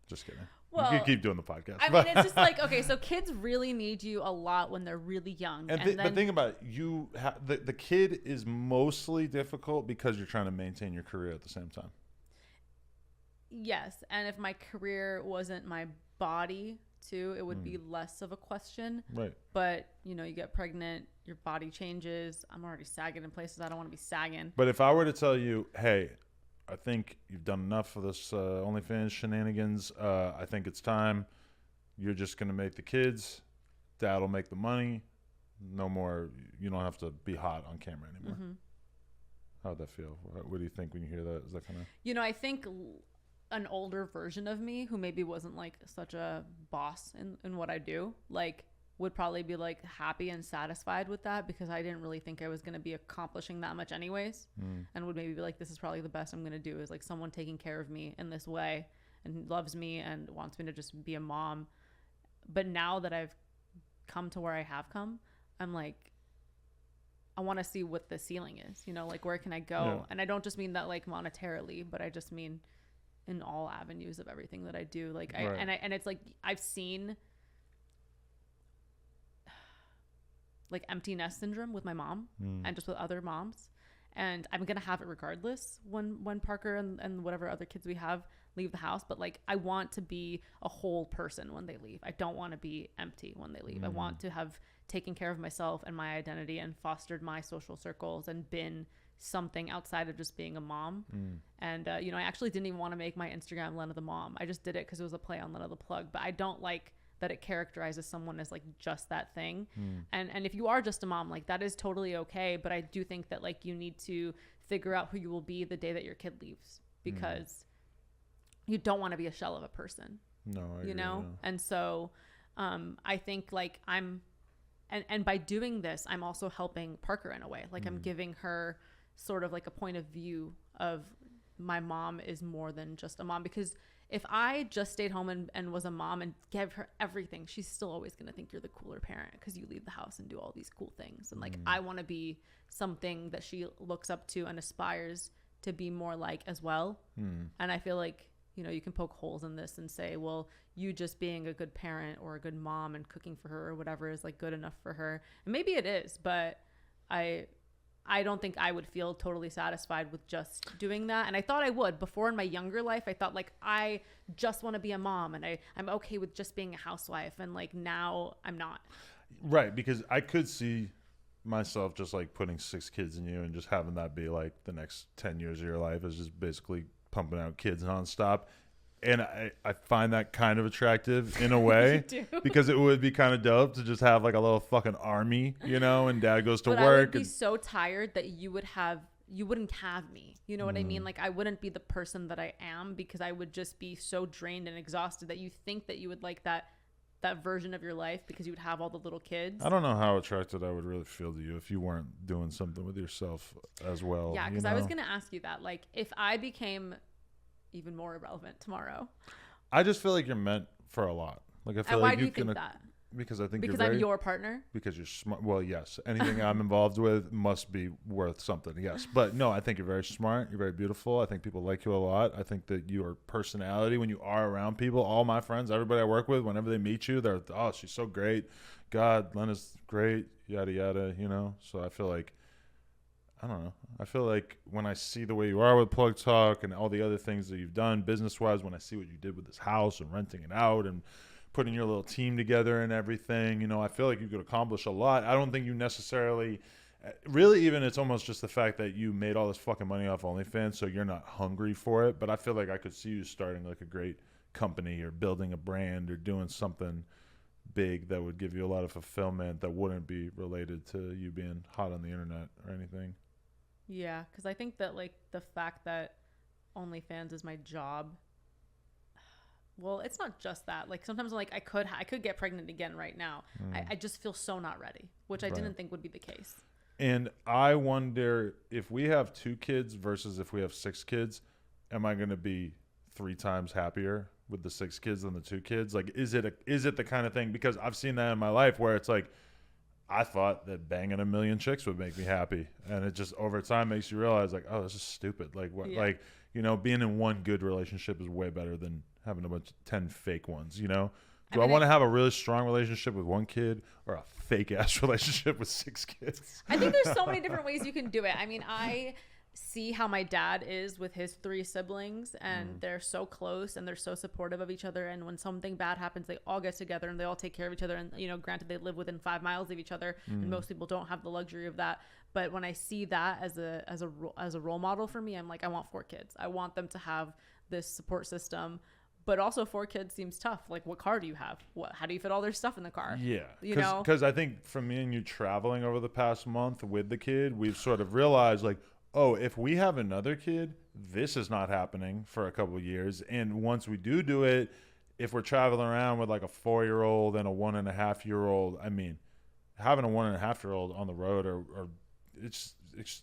Just kidding. Well, you can keep doing the podcast. I mean, it's just like, okay, so kids really need you a lot when they're really young. And the thing about it, the kid is mostly difficult because you're trying to maintain your career at the same time. Yes. And if my career wasn't my body too, it would be less of a question. Right. But, you know, you get pregnant, your body changes. I'm already sagging in places I don't want to be sagging. But if I were to tell you, hey, I think you've done enough of this OnlyFans shenanigans. I think it's time. You're just going to make the kids. Dad will make the money. No more. You don't have to be hot on camera anymore. Mm-hmm. How'd that feel? What do you think when you hear that? Is that kind of... You know, I think an older version of me who maybe wasn't like such a boss in what I do, like would probably be like happy and satisfied with that because I didn't really think I was going to be accomplishing that much anyways. And would maybe be like, this is probably the best I'm going to do, is like someone taking care of me in this way and loves me and wants me to just be a mom. But now that I've come to where I have come, I'm like, I want to see what the ceiling is, you know, like where can I go? Yeah. And I don't just mean that like monetarily, but I just mean in all avenues of everything that I do. Like and it's like, I've seen like empty nest syndrome with my mom and just with other moms. And I'm going to have it regardless when Parker and whatever other kids we have leave the house. But like, I want to be a whole person when they leave. I don't want to be empty when they leave. I want to have taken care of myself and my identity and fostered my social circles and been something outside of just being a mom. And, you know, I actually didn't even want to make my Instagram Lena the Mom. I just did it because it was a play on Lena the Plug. But I don't like that it characterizes someone as like just that thing. And if you are just a mom, like that is totally okay. But I do think that like you need to figure out who you will be the day that your kid leaves, because you don't want to be a shell of a person. No, I agree, you know? Yeah. And so I think like and by doing this, I'm also helping Parker in a way. Like I'm giving her sort of like a point of view of my mom is more than just a mom, because if I just stayed home and was a mom and gave her everything, she's still always going to think you're the cooler parent because you leave the house and do all these cool things. And like, I want to be something that she looks up to and aspires to be more like as well. And I feel like, you know, you can poke holes in this and say, well, you just being a good parent or a good mom and cooking for her or whatever is like good enough for her. And maybe it is, but I don't think I would feel totally satisfied with just doing that. And I thought I would before in my younger life. I thought like, I just want to be a mom and I'm okay with just being a housewife. And like now I'm not. Right. Because I could see myself just like putting 6 kids in you and just having that be like the next 10 years of your life is just basically pumping out kids nonstop. And I find that kind of attractive in a way because it would be kind of dope to just have like a little fucking army, you know, and dad goes to work. I would be so tired that you wouldn't have me. You know what I mean? Like I wouldn't be the person that I am because I would just be so drained and exhausted that you think that you would like that version of your life because you would have all the little kids. I don't know how attracted I would really feel to you if you weren't doing something with yourself as well. Yeah, because I was going to ask you that. Like if I became even more irrelevant tomorrow. I just feel like you're meant for a lot. Like I feel and like why do you think that? Because I think because you're I'm your partner. because you're smart. Well, yes, anything I'm involved with must be worth something. Yes, but no, I think you're very smart. You're very beautiful. I think people like you a lot. I think that your personality, when you are around people, all my friends, everybody I work with, whenever they meet you, they're, oh, she's so great. God, Lena's great. Yada yada. You know. So I feel like, I don't know. I feel like when I see the way you are with Plug Talk and all the other things that you've done business wise, when I see what you did with this house and renting it out and putting your little team together and everything, you know, I feel like you could accomplish a lot. I don't think you necessarily, really, even it's almost just the fact that you made all this fucking money off OnlyFans, so you're not hungry for it. But I feel like I could see you starting like a great company or building a brand or doing something big that would give you a lot of fulfillment that wouldn't be related to you being hot on the internet or anything. Yeah, because I think that like the fact that OnlyFans is my job. Well, it's not just that. Like sometimes, like I could get pregnant again right now. I just feel so not ready, which I didn't think would be the case. And I wonder if we have 2 kids versus if we have 6 kids, am I going to be 3 times happier with the 6 kids than the 2 kids? Like, is it the kind of thing? Because I've seen that in my life where it's like, I thought that banging a million chicks would make me happy, and it just over time makes you realize like, oh, this is stupid. Like what? Yeah. Like, you know, being in one good relationship is way better than having a bunch of 10 fake ones. You know, do I want to have a really strong relationship with 1 kid or a fake ass relationship with 6 kids? I think there's so many different ways you can do it. I mean, I see how my dad is with his 3 siblings, and they're so close and they're so supportive of each other, and when something bad happens they all get together and they all take care of each other, and you know, granted they live within 5 miles of each other, and most people don't have the luxury of that. But when I see that as a role model for me, I'm like, I want 4 kids. I want them to have this support system. But also 4 kids seems tough. Like, what car do you have? How do you fit all their stuff in the car? Yeah. You know? Because I think for me and you traveling over the past month with the kid, we've sort of realized like, oh, if we have another kid, this is not happening for a couple of years. And once we do it, if we're traveling around with like a 4-year-old and a 1.5-year-old, I mean, having a 1.5-year-old on the road or it's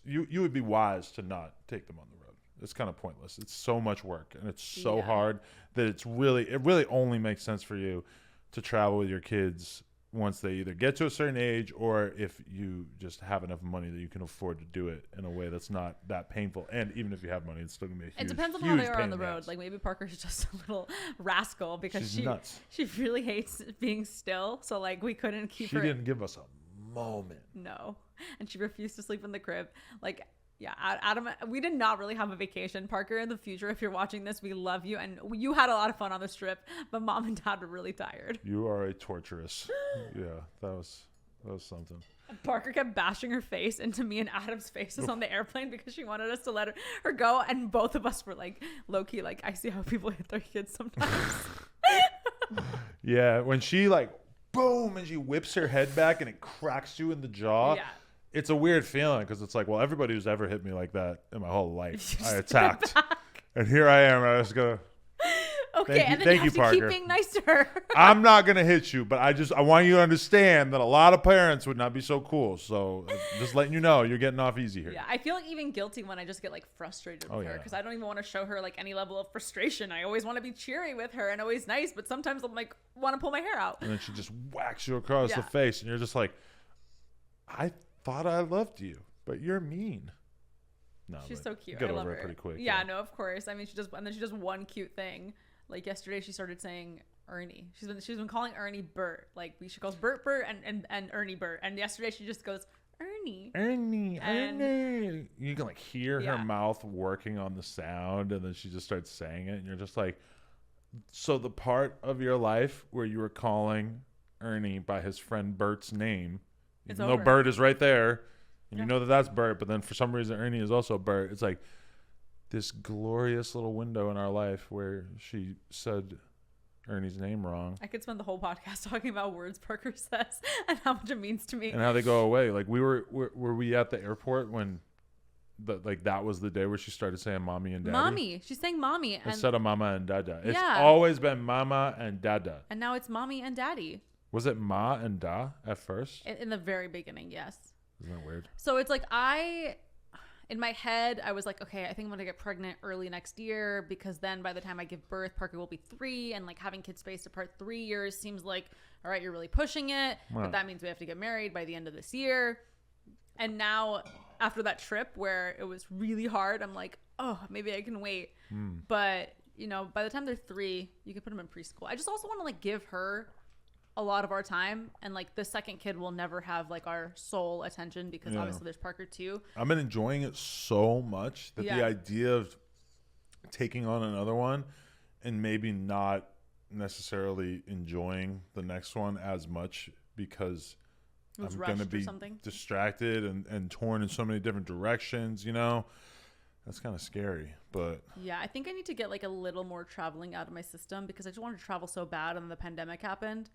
you would be wise to not take them on the road. It's kind of pointless. It's so much work and it's so hard that it really only makes sense for you to travel with your kids once they either get to a certain age or if you just have enough money that you can afford to do it in a way that's not that painful. And even if you have money, it's still gonna be a huge, it depends on how they are on the road. Like maybe Parker's just a little rascal because she really hates being still. So like we couldn't keep her. She didn't give us a moment. No, and she refused to sleep in the crib. Like. Yeah, Adam, we did not really have a vacation. Parker, in the future, if you're watching this, we love you. And you had a lot of fun on this trip, but Mom and Dad were really tired. You are a torturous. Yeah, that was something. Parker kept bashing her face into me and Adam's faces on the airplane because she wanted us to let her go. And both of us were like, low-key, like, I see how people hit their kids sometimes. Yeah, when she like, boom, and she whips her head back and it cracks you in the jaw. Yeah. It's a weird feeling because it's like, well, everybody who's ever hit me like that in my whole life, I attacked. And here I am. I just go, okay, and then you have to keep being nice to her. I'm not going to hit you, but I want you to understand that a lot of parents would not be so cool. So just letting you know, you're getting off easy here. Yeah, I feel like even guilty when I just get like frustrated with her because I don't even want to show her like any level of frustration. I always want to be cheery with her and always nice, but sometimes I'm like, want to pull my hair out. And then she just whacks you across the face and you're just like, I thought I loved you, but you're mean. No, she's so cute. Get I over love it her pretty quick. Yeah, no, of course. I mean, she does one cute thing. Like yesterday, she started saying Ernie. She's been calling Ernie Bert. Like she calls Bert and Ernie Bert. And yesterday she just goes Ernie. You can like hear her mouth working on the sound, and then she just starts saying it, and you're just like, so the part of your life where you were calling Ernie by his friend Bert's name. Even though Bert is right there, and you know that that's Bert, but then for some reason Ernie is also Bert. It's like this glorious little window in our life where she said Ernie's name wrong. I could spend the whole podcast talking about words Parker says and how much it means to me. And how they go away. Like were we at the airport when that was the day where she started saying mommy and daddy? Mommy. She's saying mommy. Instead of mama and dada. It's always been mama and dada. And now it's mommy and daddy. Was it ma and da at first? In the very beginning, yes. Isn't that weird? So it's like in my head, I was like, okay, I think I'm going to get pregnant early next year because then by the time I give birth, Parker will be 3, and like having kids spaced apart 3 years seems like, all right, you're really pushing it. Wow. But that means we have to get married by the end of this year. And now after that trip where it was really hard, I'm like, oh, maybe I can wait. But, you know, by the time they're 3, you can put them in preschool. I just also want to like give her a lot of our time, and like the second kid will never have like our sole attention because obviously there's Parker too. I've been enjoying it so much that the idea of taking on another one and maybe not necessarily enjoying the next one as much because I'm going to be distracted and torn in so many different directions, you know. That's kind of scary, but yeah, I think I need to get like a little more traveling out of my system because I just wanted to travel so bad, and the pandemic happened.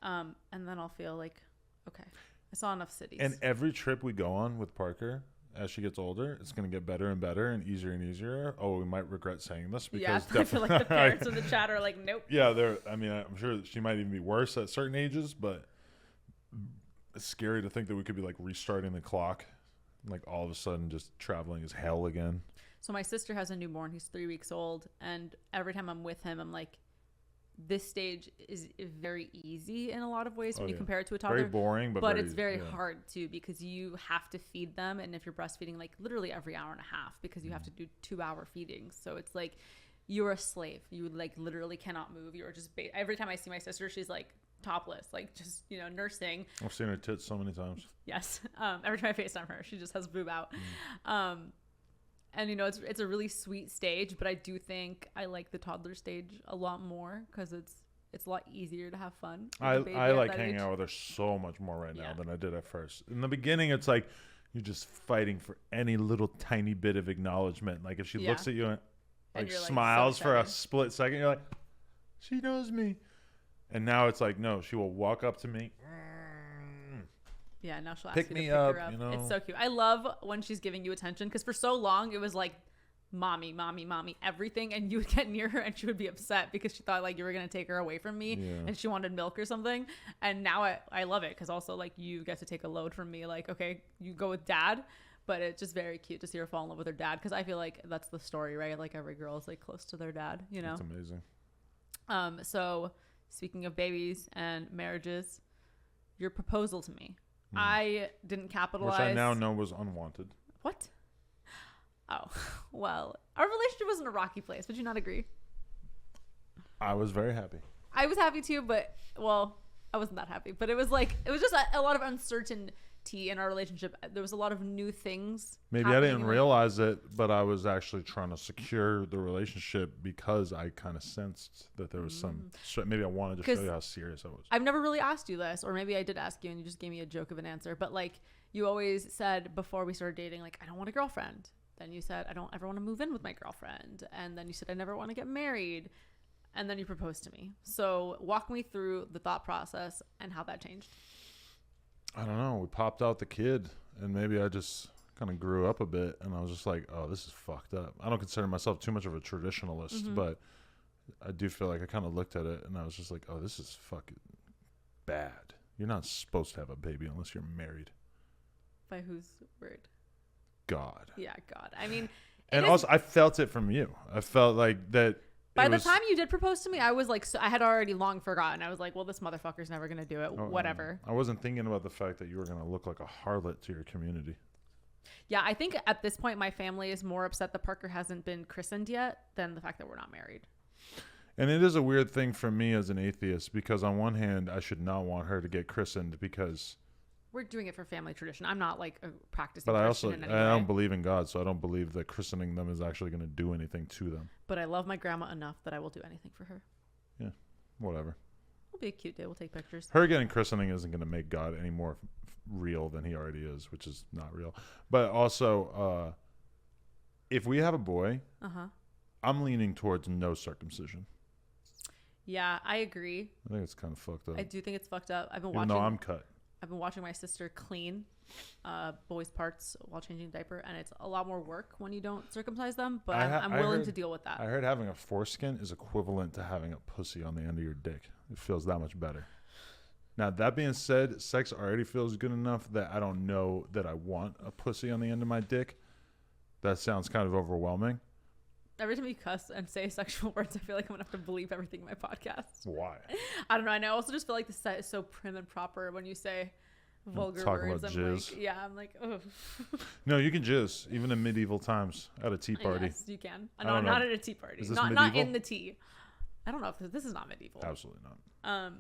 And then I'll feel like, okay, I saw enough cities. And every trip we go on with Parker, as she gets older, it's going to get better and better and easier. Oh, we might regret saying this because I feel like the parents in the chat are like, nope. Yeah, I'm sure she might even be worse at certain ages, but it's scary to think that we could be like restarting the clock, like all of a sudden just traveling is hell again. So my sister has a newborn. He's 3 weeks old. And every time I'm with him, I'm like, this stage is very easy in a lot of ways when you compare it to a toddler. Very boring, but it's very hard too because you have to feed them, and if you're breastfeeding, like literally every hour and a half because you have to do 2-hour feedings. So it's like you're a slave. You like literally cannot move. You're just every time I see my sister, she's like topless, like just nursing. I've seen her tits so many times. Yes, every time I FaceTime her, she just has boob out. And it's a really sweet stage, but I do think I like the toddler stage a lot more because it's a lot easier to have fun. I like hanging out with her so much more right now than I did at first. In the beginning, it's like you're just fighting for any little tiny bit of acknowledgement. Like if she looks at you and like smiles so for a split second, you're like, she knows me. And now it's like, no, she will walk up to me. Yeah, now she'll ask pick you to me pick up, her up. you know. It's so cute. I love when she's giving you attention because for so long it was like, mommy, mommy, mommy, everything, and you would get near her and she would be upset because she thought like you were gonna take her away from me and she wanted milk or something. And now I love it because also like you get to take a load from me. Like, okay, you go with dad, but it's just very cute to see her fall in love with her dad because I feel like that's the story, right? Like every girl is like close to their dad, you know. It's amazing. So speaking of babies and marriages, your proposal to me. I didn't capitalize. Which I now know was unwanted. What? Oh, well, our relationship was in a rocky place. Would you not agree? I was very happy. I was happy too, but, well, I wasn't that happy. But it was just a lot of uncertainty in our relationship. There was a lot of new things. Maybe I didn't realize it, but I was actually trying to secure the relationship because I kind of sensed that there was some. Maybe I wanted to show you how serious I was. I've never really asked you this, or maybe I did ask you and you just gave me a joke of an answer. But like you always said before we started dating, like I don't want a girlfriend. Then you said I don't ever want to move in with my girlfriend, and then you said I never want to get married, and then you proposed to me. So walk me through the thought process and how that changed. I don't know. We popped out the kid, and maybe I just kind of grew up a bit, and I was just like, oh, this is fucked up. I don't consider myself too much of a traditionalist, but I do feel like I kind of looked at it, and I was just like, oh, this is fucking bad. You're not supposed to have a baby unless you're married. By whose word? God. Yeah, God. I mean... And also, I felt it from you. I felt like that... By the time you did propose to me, I was like, so I had already long forgotten. I was like, well, this motherfucker's never going to do it. Whatever. I wasn't thinking about the fact that you were going to look like a harlot to your community. Yeah, I think at this point, my family is more upset that Parker hasn't been christened yet than the fact that we're not married. And it is a weird thing for me as an atheist because on one hand, I should not want her to get christened because... We're doing it for family tradition. I'm not like a practicing But Christian in any way. I don't believe in God, so I don't believe that christening them is actually going to do anything to them. But I love my grandma enough that I will do anything for her. Yeah, whatever. It'll be a cute day. We'll take pictures. Her getting christening isn't going to make God any more real than he already is, which is not real. But also, if we have a boy, I'm leaning towards no circumcision. Yeah, I agree. I think it's kind of fucked up. I do think it's fucked up. Even though I'm cut. I've been watching my sister clean boys' parts while changing a diaper, and it's a lot more work when you don't circumcise them, but I'm willing to deal with that. I heard having a foreskin is equivalent to having a pussy on the end of your dick. It feels that much better. Now, that being said, sex already feels good enough that I don't know that I want a pussy on the end of my dick. That sounds kind of overwhelming. Every time you cuss and say sexual words, I feel like I'm going to have to bleep everything in my podcast. Why? I don't know. And I also just feel like the set is so prim and proper when you say vulgar Talk words. about I'm jizz. like, yeah, I'm like, oh. No, you can jizz, even in medieval times at a tea party. Yes, you can. I No, don't know. not at a tea party. Is this Not medieval? in the tea. I don't know if this is not medieval. Absolutely not.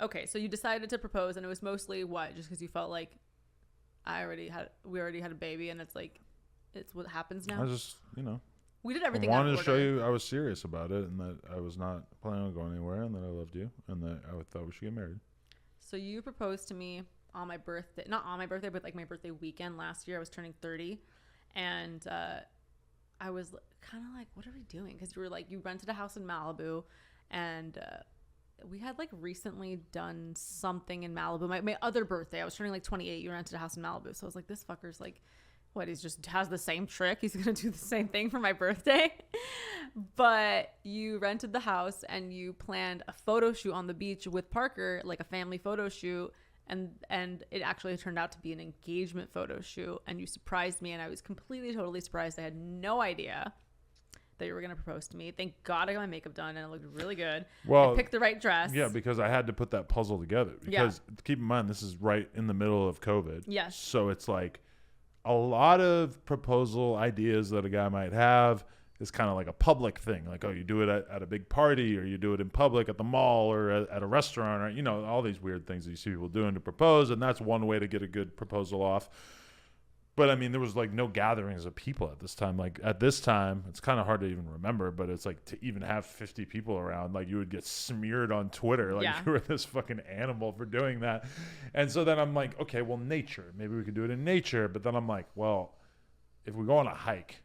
Okay, so you decided to propose, and it was mostly what? Just because you felt like we already had a baby, and it's like, it's what happens now. I just, We did I everything. wanted out to of show order. you I was serious about it, and that I was not planning on going anywhere, and that I loved you, and that I thought we should get married. So you proposed to me on my birthday, not on my birthday, but like my birthday weekend last year. I was turning 30, and I was kind of like, what are we doing? Because you were like, you rented a house in Malibu, and we had like recently done something in Malibu. My other birthday, I was turning like 28. You rented a house in Malibu, so I was like, this fucker's like, what? He's just has the same trick. He's gonna do the same thing for my birthday. But you rented the house and you planned a photo shoot on the beach with Parker, like a family photo shoot. And it actually turned out to be an engagement photo shoot, and you surprised me, and I was completely, totally surprised. I had no idea that you were going to propose to me. Thank God I got my makeup done, and it looked really good. Well, I picked the right dress. Yeah, because I had to put that puzzle together. Because keep in mind, this is right in the middle of COVID. Yes. So it's like a lot of proposal ideas that a guy might have is kind of like a public thing. Like, oh, you do it at a big party, or you do it in public at the mall, or at a restaurant, or, all these weird things that you see people doing to propose. And that's one way to get a good proposal off. But I mean, there was like no gatherings of people at this time. Like at this time, it's kind of hard to even remember, but it's like to even have 50 people around, like you would get smeared on Twitter. Like you were this fucking animal for doing that. And so then I'm like, okay, well, nature, maybe we could do it in nature. But then I'm like, well, if we go on a hike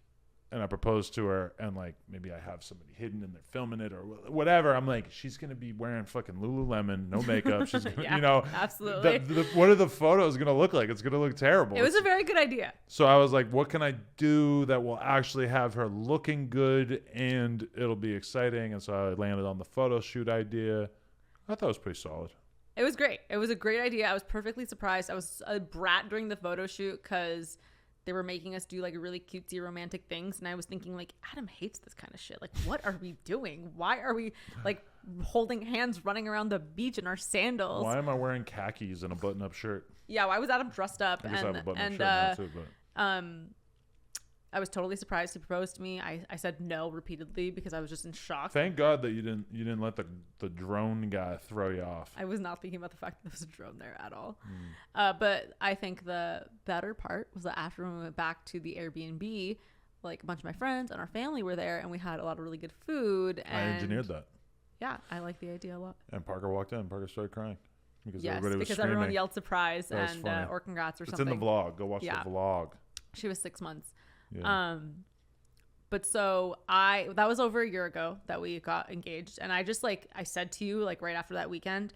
and I propose to her and like maybe I have somebody hidden and they're filming it or whatever, I'm like, she's going to be wearing fucking Lululemon, no makeup. She's gonna, absolutely. What are the photos going to look like? It's going to look terrible. It was a very good idea. So I was like, what can I do that will actually have her looking good and it'll be exciting? And so I landed on the photo shoot idea. I thought it was pretty solid. It was great. It was a great idea. I was perfectly surprised. I was a brat during the photo shoot because they were making us do like really cutesy romantic things. And I was thinking like, Adam hates this kind of shit. Like, what are we doing? Why are we like holding hands running around the beach in our sandals? Why am I wearing khakis and a button-up shirt? Yeah, why was Adam dressed up? I guess I have a button-up shirt now too, but... I was totally surprised he proposed to me. I said no repeatedly because I was just in shock. Thank God that you didn't let the drone guy throw you off. I was not thinking about the fact that there was a drone there at all. But I think the better part was that after we went back to the Airbnb, like a bunch of my friends and our family were there, and we had a lot of really good food. And I engineered that. Yeah, I like the idea a lot. And Parker walked in. Parker started crying because Yes, everybody was because screaming. everyone yelled surprise That was and funny. or congrats or It's something. in the vlog. Go watch the vlog. She was 6 months. Yeah. But so that was over a year ago that we got engaged. And I just I said to you, like right after that weekend,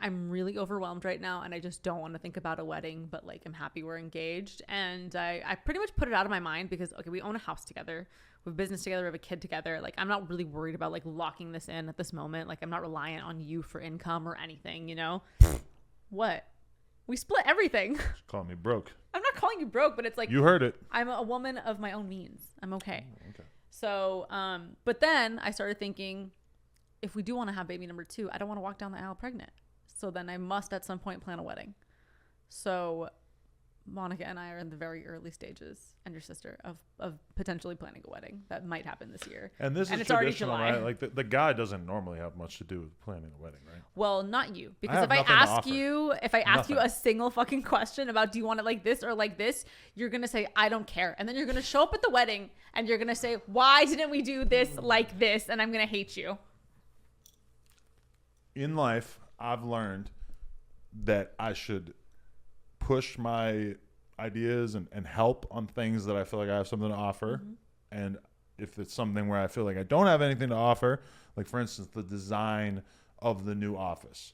I'm really overwhelmed right now. And I just don't want to think about a wedding, but like, I'm happy we're engaged. And I pretty much put it out of my mind because, okay, we own a house together. We have business together. We have a kid together. Like, I'm not really worried about like locking this in at this moment. Like, I'm not reliant on you for income or anything, What? We split everything. She's calling me broke. I'm not calling you broke, but it's like You heard it. I'm a woman of my own means. I'm okay. Oh, okay. So, but then I started thinking, if we do want to have baby number 2, I don't want to walk down the aisle pregnant. So then I must at some point plan a wedding. So Monica and I are in the very early stages, and your sister, of potentially planning a wedding that might happen this year. And this is it's already traditional, July. right? Like the guy doesn't normally have much to do with planning a wedding, right? Well, not you, because have if I nothing to ask offer. you, Nothing. a single fucking question about do you want it like this or like this, you're gonna say I don't care, and then you're gonna show up at the wedding and you're gonna say why didn't we do this like this, and I'm gonna hate you. In life, I've learned that I should push my ideas and help on things that I feel like I have something to offer. And if it's something where I feel like I don't have anything to offer, like for instance, the design of the new office,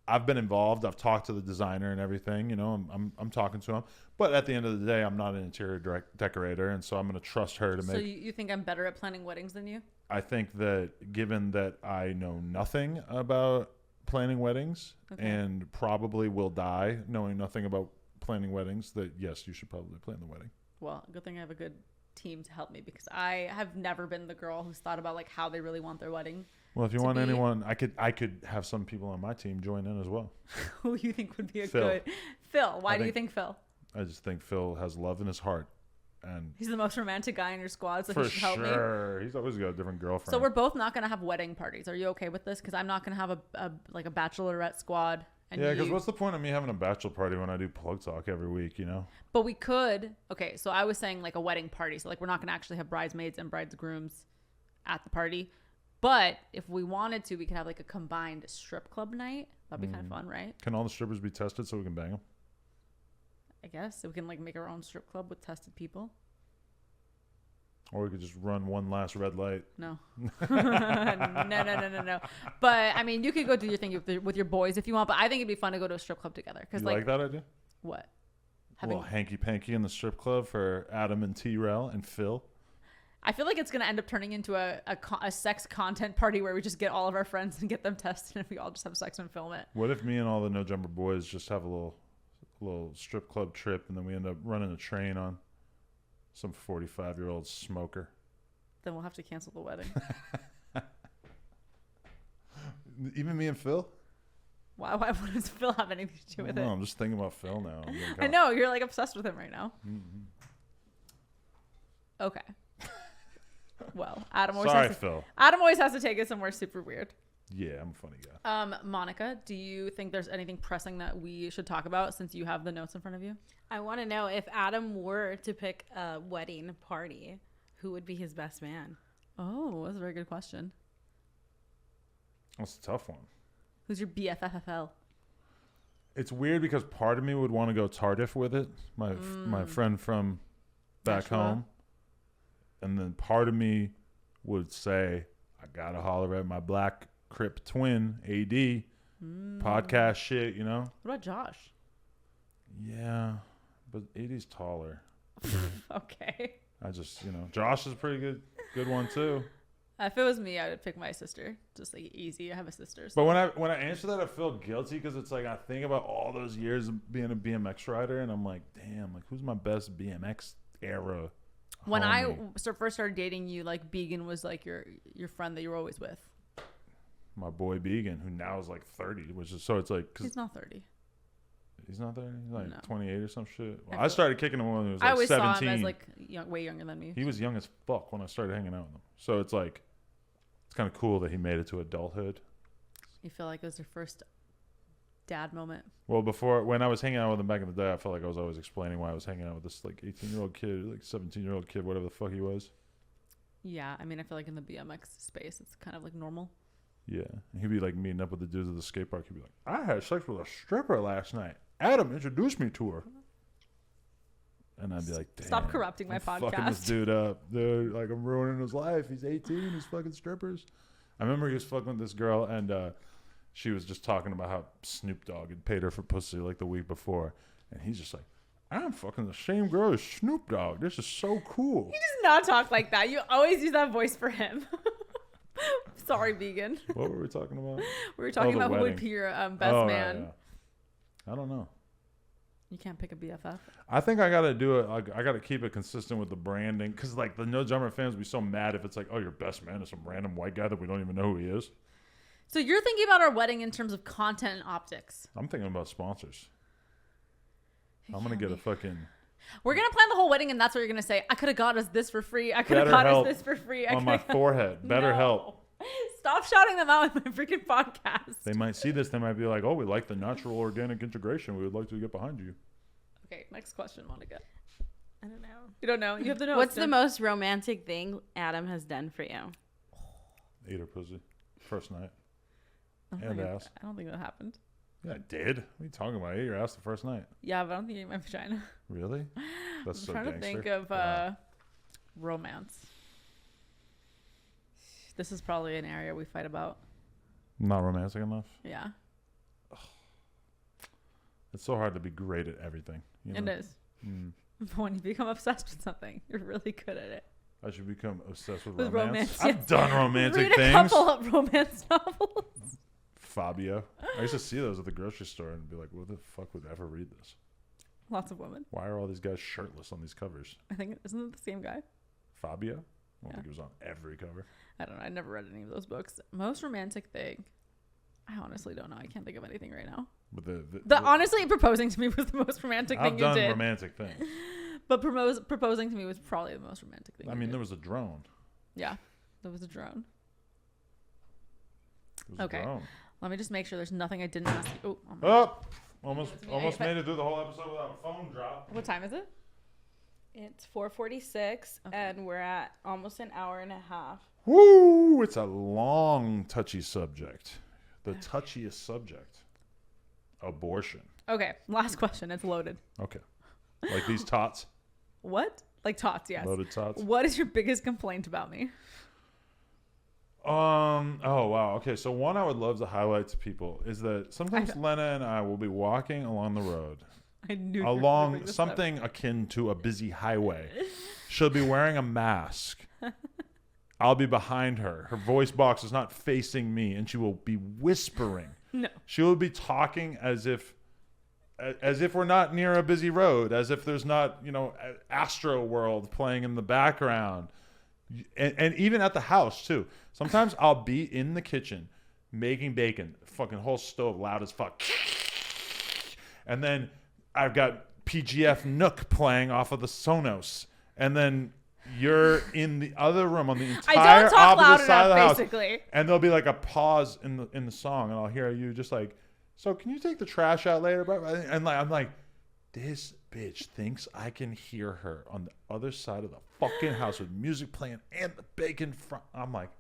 I've been involved. I've talked to the designer and everything, I'm talking to him, but at the end of the day, I'm not an interior decorator. And so I'm going to trust her to make. So you think I'm better at planning weddings than you? I think that given that I know nothing about planning weddings and probably will die knowing nothing about planning weddings, that yes, you should probably plan the wedding. Well, good thing I have a good team to help me because I have never been the girl who's thought about like how they really want their wedding. Well, if you want anyone, I could have some people on my team join in as well. Who you think would be a Phil. good Phil? Why do you think Phil? I just think Phil has love in his heart, and he's the most romantic guy in your squad, so for he should help me. sure, he's always got a different girlfriend. So we're both not gonna have wedding parties. Are you okay with this? Because I'm not gonna have a Bachelorette squad. And yeah, because what's the point of me having a bachelor party when I do plug talk every week? You know. But we could. Okay, so I was saying like a wedding party. So like we're not gonna actually have bridesmaids and bridegrooms at the party. But if we wanted to, we could have like a combined strip club night. That'd be kind of fun, right? Can all the strippers be tested so we can bang them? I guess so we can like make our own strip club with tested people. Or we could just run one last red light. No. No. But I mean, you could go do your thing with your boys if you want. But I think it'd be fun to go to a strip club together. You like that idea? What? A little hanky panky in the strip club for Adam and T-Rel and Phil. I feel like it's going to end up turning into a sex content party where we just get all of our friends and get them tested and we all just have sex and film it. What if me and all the No Jumper boys just have a little strip club trip and then we end up running a train on some 45-year-old smoker? Then we'll have to cancel the wedding. Even me and Phil? Why would does Phil have anything to do with it? I'm just thinking about Phil now. I know, you're like obsessed with him right now. Mm-hmm. Okay. Well, Adam always has to take it somewhere super weird. Yeah, I'm a funny guy. Monica, do you think there's anything pressing that we should talk about since you have the notes in front of you? I want to know if Adam were to pick a wedding party, who would be his best man? Oh, that's a very good question. That's a tough one. Who's your BFFFL? It's weird because part of me would want to go Tardif with it, my friend from back home. And then part of me would say, I got to holler at my black Crip twin, AD, podcast shit, you know? What about Josh? Yeah, but AD's taller. Okay. I just, Josh is a pretty good one too. If it was me, I would pick my sister. Just like easy. I have a sister. But So. when I answer that, I feel guilty because it's like I think about all those years of being a BMX rider, and I'm like, damn, like who's my best BMX era? When I first started dating you, like Began was like your friend that you were always with. My boy Began, who now is like 30, which is so it's like he's not 30. He's not 30. He's like 28 or some shit. Well, I started kicking him when he was like 17. I always saw him as like way younger than me. He was young as fuck when I started hanging out with him. So it's like it's kind of cool that he made it to adulthood. You feel like it was your first dad moment? Well, when I was hanging out with him back in the day, I felt like I was always explaining why I was hanging out with this like 18-year-old kid, like 17-year-old kid, whatever the fuck he was. Yeah, I mean, I feel like in the BMX space, it's kind of like normal. Yeah, and he'd be like meeting up with the dudes at the skate park. He'd be like, I had sex with a stripper last night. Adam introduced me to her. And I'd be like, damn. Stop corrupting my podcast. Fucking this dude up, dude. Like, I'm ruining his life. He's 18. He's fucking strippers. I remember he was fucking with this girl, and she was just talking about how Snoop Dogg had paid her for pussy like the week before. And he's just like, I'm fucking the same girl as Snoop Dogg. This is so cool. He does not talk like that. You always use that voice for him. Sorry, Vegan. What were we talking about? We were talking about who would be your best man. Yeah. I don't know. You can't pick a BFF. I think I gotta do it. I gotta keep it consistent with the branding, because like the No Jumper fans would be so mad if it's like, oh, your best man is some random white guy that we don't even know who he is. So you're thinking about our wedding in terms of content and optics. I'm thinking about sponsors. I'm gonna get a fucking. We're gonna plan the whole wedding, and that's what you're gonna say. I could have got us this for free. I could have got us this for free. On my forehead. Better help. Stop shouting them out in my freaking podcast. They might see this. They might be like, oh, we like the natural organic integration. We would like to get behind you. Okay, next question, Monica. I don't know. You don't know? You have to know. What's the most romantic thing Adam has done for you? Ate her pussy. First night. And ass. I don't think that happened. Yeah, I did. What are you talking about? I ate your ass the first night. Yeah, but I don't think you ate my vagina. Really? That's so I'm trying to think of romance. This is probably an area we fight about. Not romantic enough? Yeah. Ugh. It's so hard to be great at everything. You know? It is. But when you become obsessed with something, you're really good at it. I should become obsessed with romance. I've yes. done romantic Read things. a couple of romance novels. Fabio. I used to see those at the grocery store and be like, what the fuck would ever read this? Lots of women. Why are all these guys shirtless on these covers? I think, isn't it the same guy? Fabio. I don't think he was on every cover. I don't know. I never read any of those books. Most romantic thing. I honestly don't know. I can't think of anything right now. But honestly, proposing to me was the most romantic thing you did. I've done romantic things. But proposing to me was probably the most romantic thing. I mean, there was a drone. Yeah, there was a drone. Okay. Let me just make sure there's nothing I didn't ask you. Almost made it through the whole episode without a phone drop. What time is it? It's 4:46, and we're at almost an hour and a half. Woo! It's a long, touchy subject. The touchiest subject. Abortion. Okay, last question. It's loaded. Okay. Like these tots? What? Like tots, yes. Loaded tots? What is your biggest complaint about me? Oh, wow. Okay, so one I would love to highlight to people is that sometimes Lena and I will be walking along the road. I knew along something akin to a busy highway. She'll be wearing a mask. I'll be behind her. Her voice box is not facing me, and she will be whispering. No. She will be talking as if we're not near a busy road, as if there's not, Astro World playing in the background. And even at the house, too. Sometimes I'll be in the kitchen making bacon, fucking whole stove loud as fuck. And then I've got PGF Nook playing off of the Sonos. And then you're in the other room on the entire opposite side of the house. Basically. And there'll be like a pause in the song, and I'll hear you just like, so can you take the trash out later? And I'm like, this bitch thinks I can hear her on the other side of the fucking house with music playing and the bacon front. I'm like,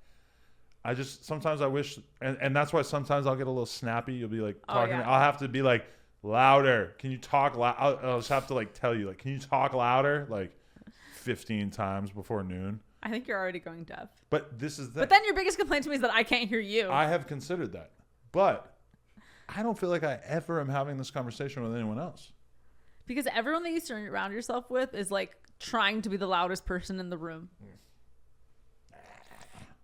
sometimes I wish, and that's why sometimes I'll get a little snappy. You'll be like talking to me. I'll have to be like, louder. Can you talk loud? I'll just have to like tell you, like, can you talk louder? Like 15 times before noon. I think you're already going deaf. But this is But then your biggest complaint to me is that I can't hear you. I have considered that. But I don't feel like I ever am having this conversation with anyone else. Because everyone that you surround yourself with is like trying to be the loudest person in the room.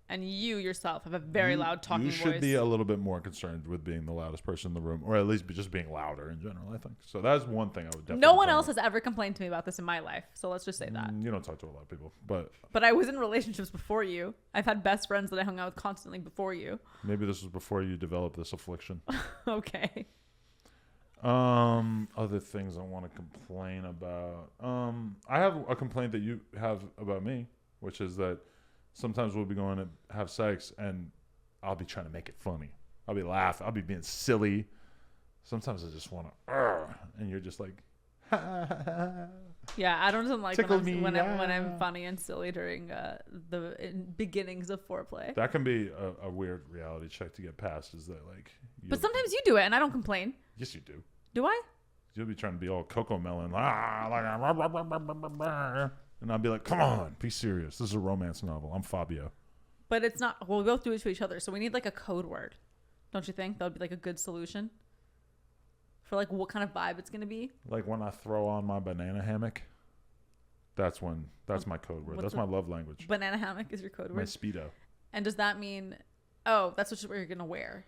And you yourself have a very loud talking voice. You should be a little bit more concerned with being the loudest person in the room, or at least just being louder in general, I think. So that's one thing I would definitely... No one else has ever complained to me about this in my life. So let's just say that. You don't talk to a lot of people, but... But I was in relationships before you. I've had best friends that I hung out with constantly before you. Maybe this was before you developed this affliction. Okay. Other things I want to complain about. I have a complaint that you have about me, which is that sometimes we'll be going to have sex and I'll be trying to make it funny. I'll be laughing. I'll be being silly. Sometimes I just want to, and you're just like, yeah, Adam doesn't like when I'm funny and silly during the beginnings of foreplay. That can be a weird reality check to get past. Is that like? But sometimes you do it, and I don't complain. Yes, you do. Do I? You'll be trying to be all Coco Melon, and I'll be like, "Come on, be serious. This is a romance novel. I'm Fabio." But it's not. Well, we both do it to each other, so we need like a code word, don't you think? That would be like a good solution for like what kind of vibe it's gonna be. Like when I throw on my banana hammock. That's my code word. That's my love language. Banana hammock is your code word? My Speedo. And does that mean, that's what you're going to wear?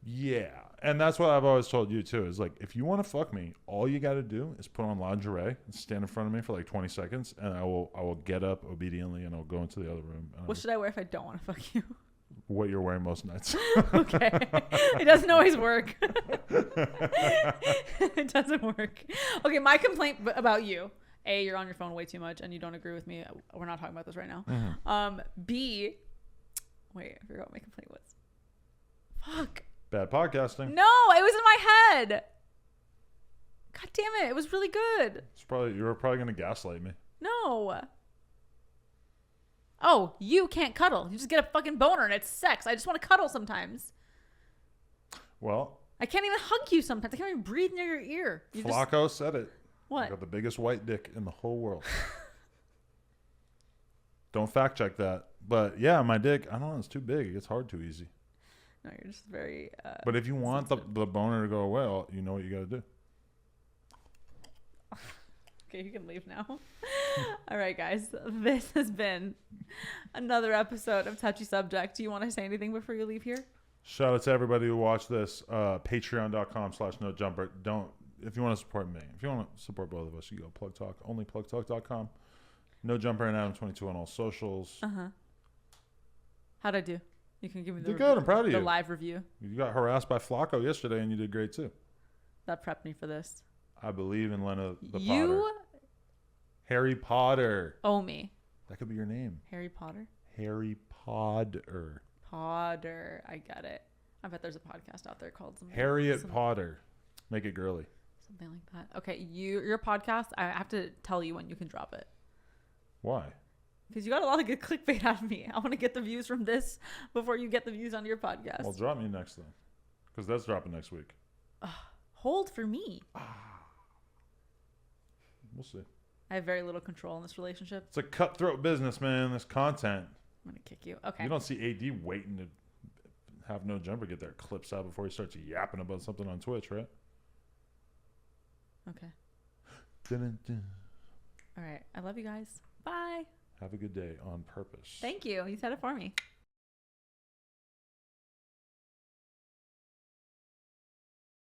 Yeah. And that's what I've always told you too, is like, if you want to fuck me, all you got to do is put on lingerie and stand in front of me for like 20 seconds. And I will get up obediently and I'll go into the other room. What should I wear if I don't want to fuck you? What you're wearing most nights. Okay. It doesn't always work. It doesn't work. Okay. My complaint about you. A, you're on your phone way too much and you don't agree with me. We're not talking about this right now. Mm-hmm. B, wait, I forgot what my complaint was. Fuck. Bad podcasting. No, it was in my head. God damn it. It was really good. You were probably going to gaslight me. No. Oh, you can't cuddle. You just get a fucking boner and it's sex. I just want to cuddle sometimes. Well. I can't even hug you sometimes. I can't even breathe near your ear. Flacco said it. What? I got the biggest white dick in the whole world. Don't fact check that. But yeah, my dick, I don't know, it's too big. It gets hard too easy. No, you're just very... but if you want the boner to go away, you know what you got to do. Okay, you can leave now. All right, guys. This has been another episode of Touchy Subject. Do you want to say anything before you leave here? Shout out to everybody who watched this. Patreon.com/NoJumper. If you want to support me, if you want to support both of us, you go Plug Talk, only plugtalk.com. No Jumper and Adam22 on all socials. How'd I do? You can give me the Did good. I'm proud of the you. live review. You got harassed by Flacco yesterday, and you did great too. That prepped me for this. I believe in Lena the You Potter. Harry Potter. owe me. That could be your name. Harry Potter? Harry Potter. Potter. I get it. I bet there's a podcast out there called something. Harriet Potter. Make it girly. Something like that. Okay, your podcast, I have to tell you when you can drop it. Why? Because you got a lot of good clickbait out of me. I want to get the views from this before you get the views on your podcast. Well, drop me next then. Because that's dropping next week. Hold for me. We'll see. I have very little control in this relationship. It's a cutthroat business, man. This content. I'm going to kick you. Okay. You don't see AD waiting to have No Jumper get their clips out before he starts yapping about something on Twitch, right? Okay. Dun-dun-dun. All right. I love you guys. Bye. Have a good day on purpose. Thank you. You said it for me.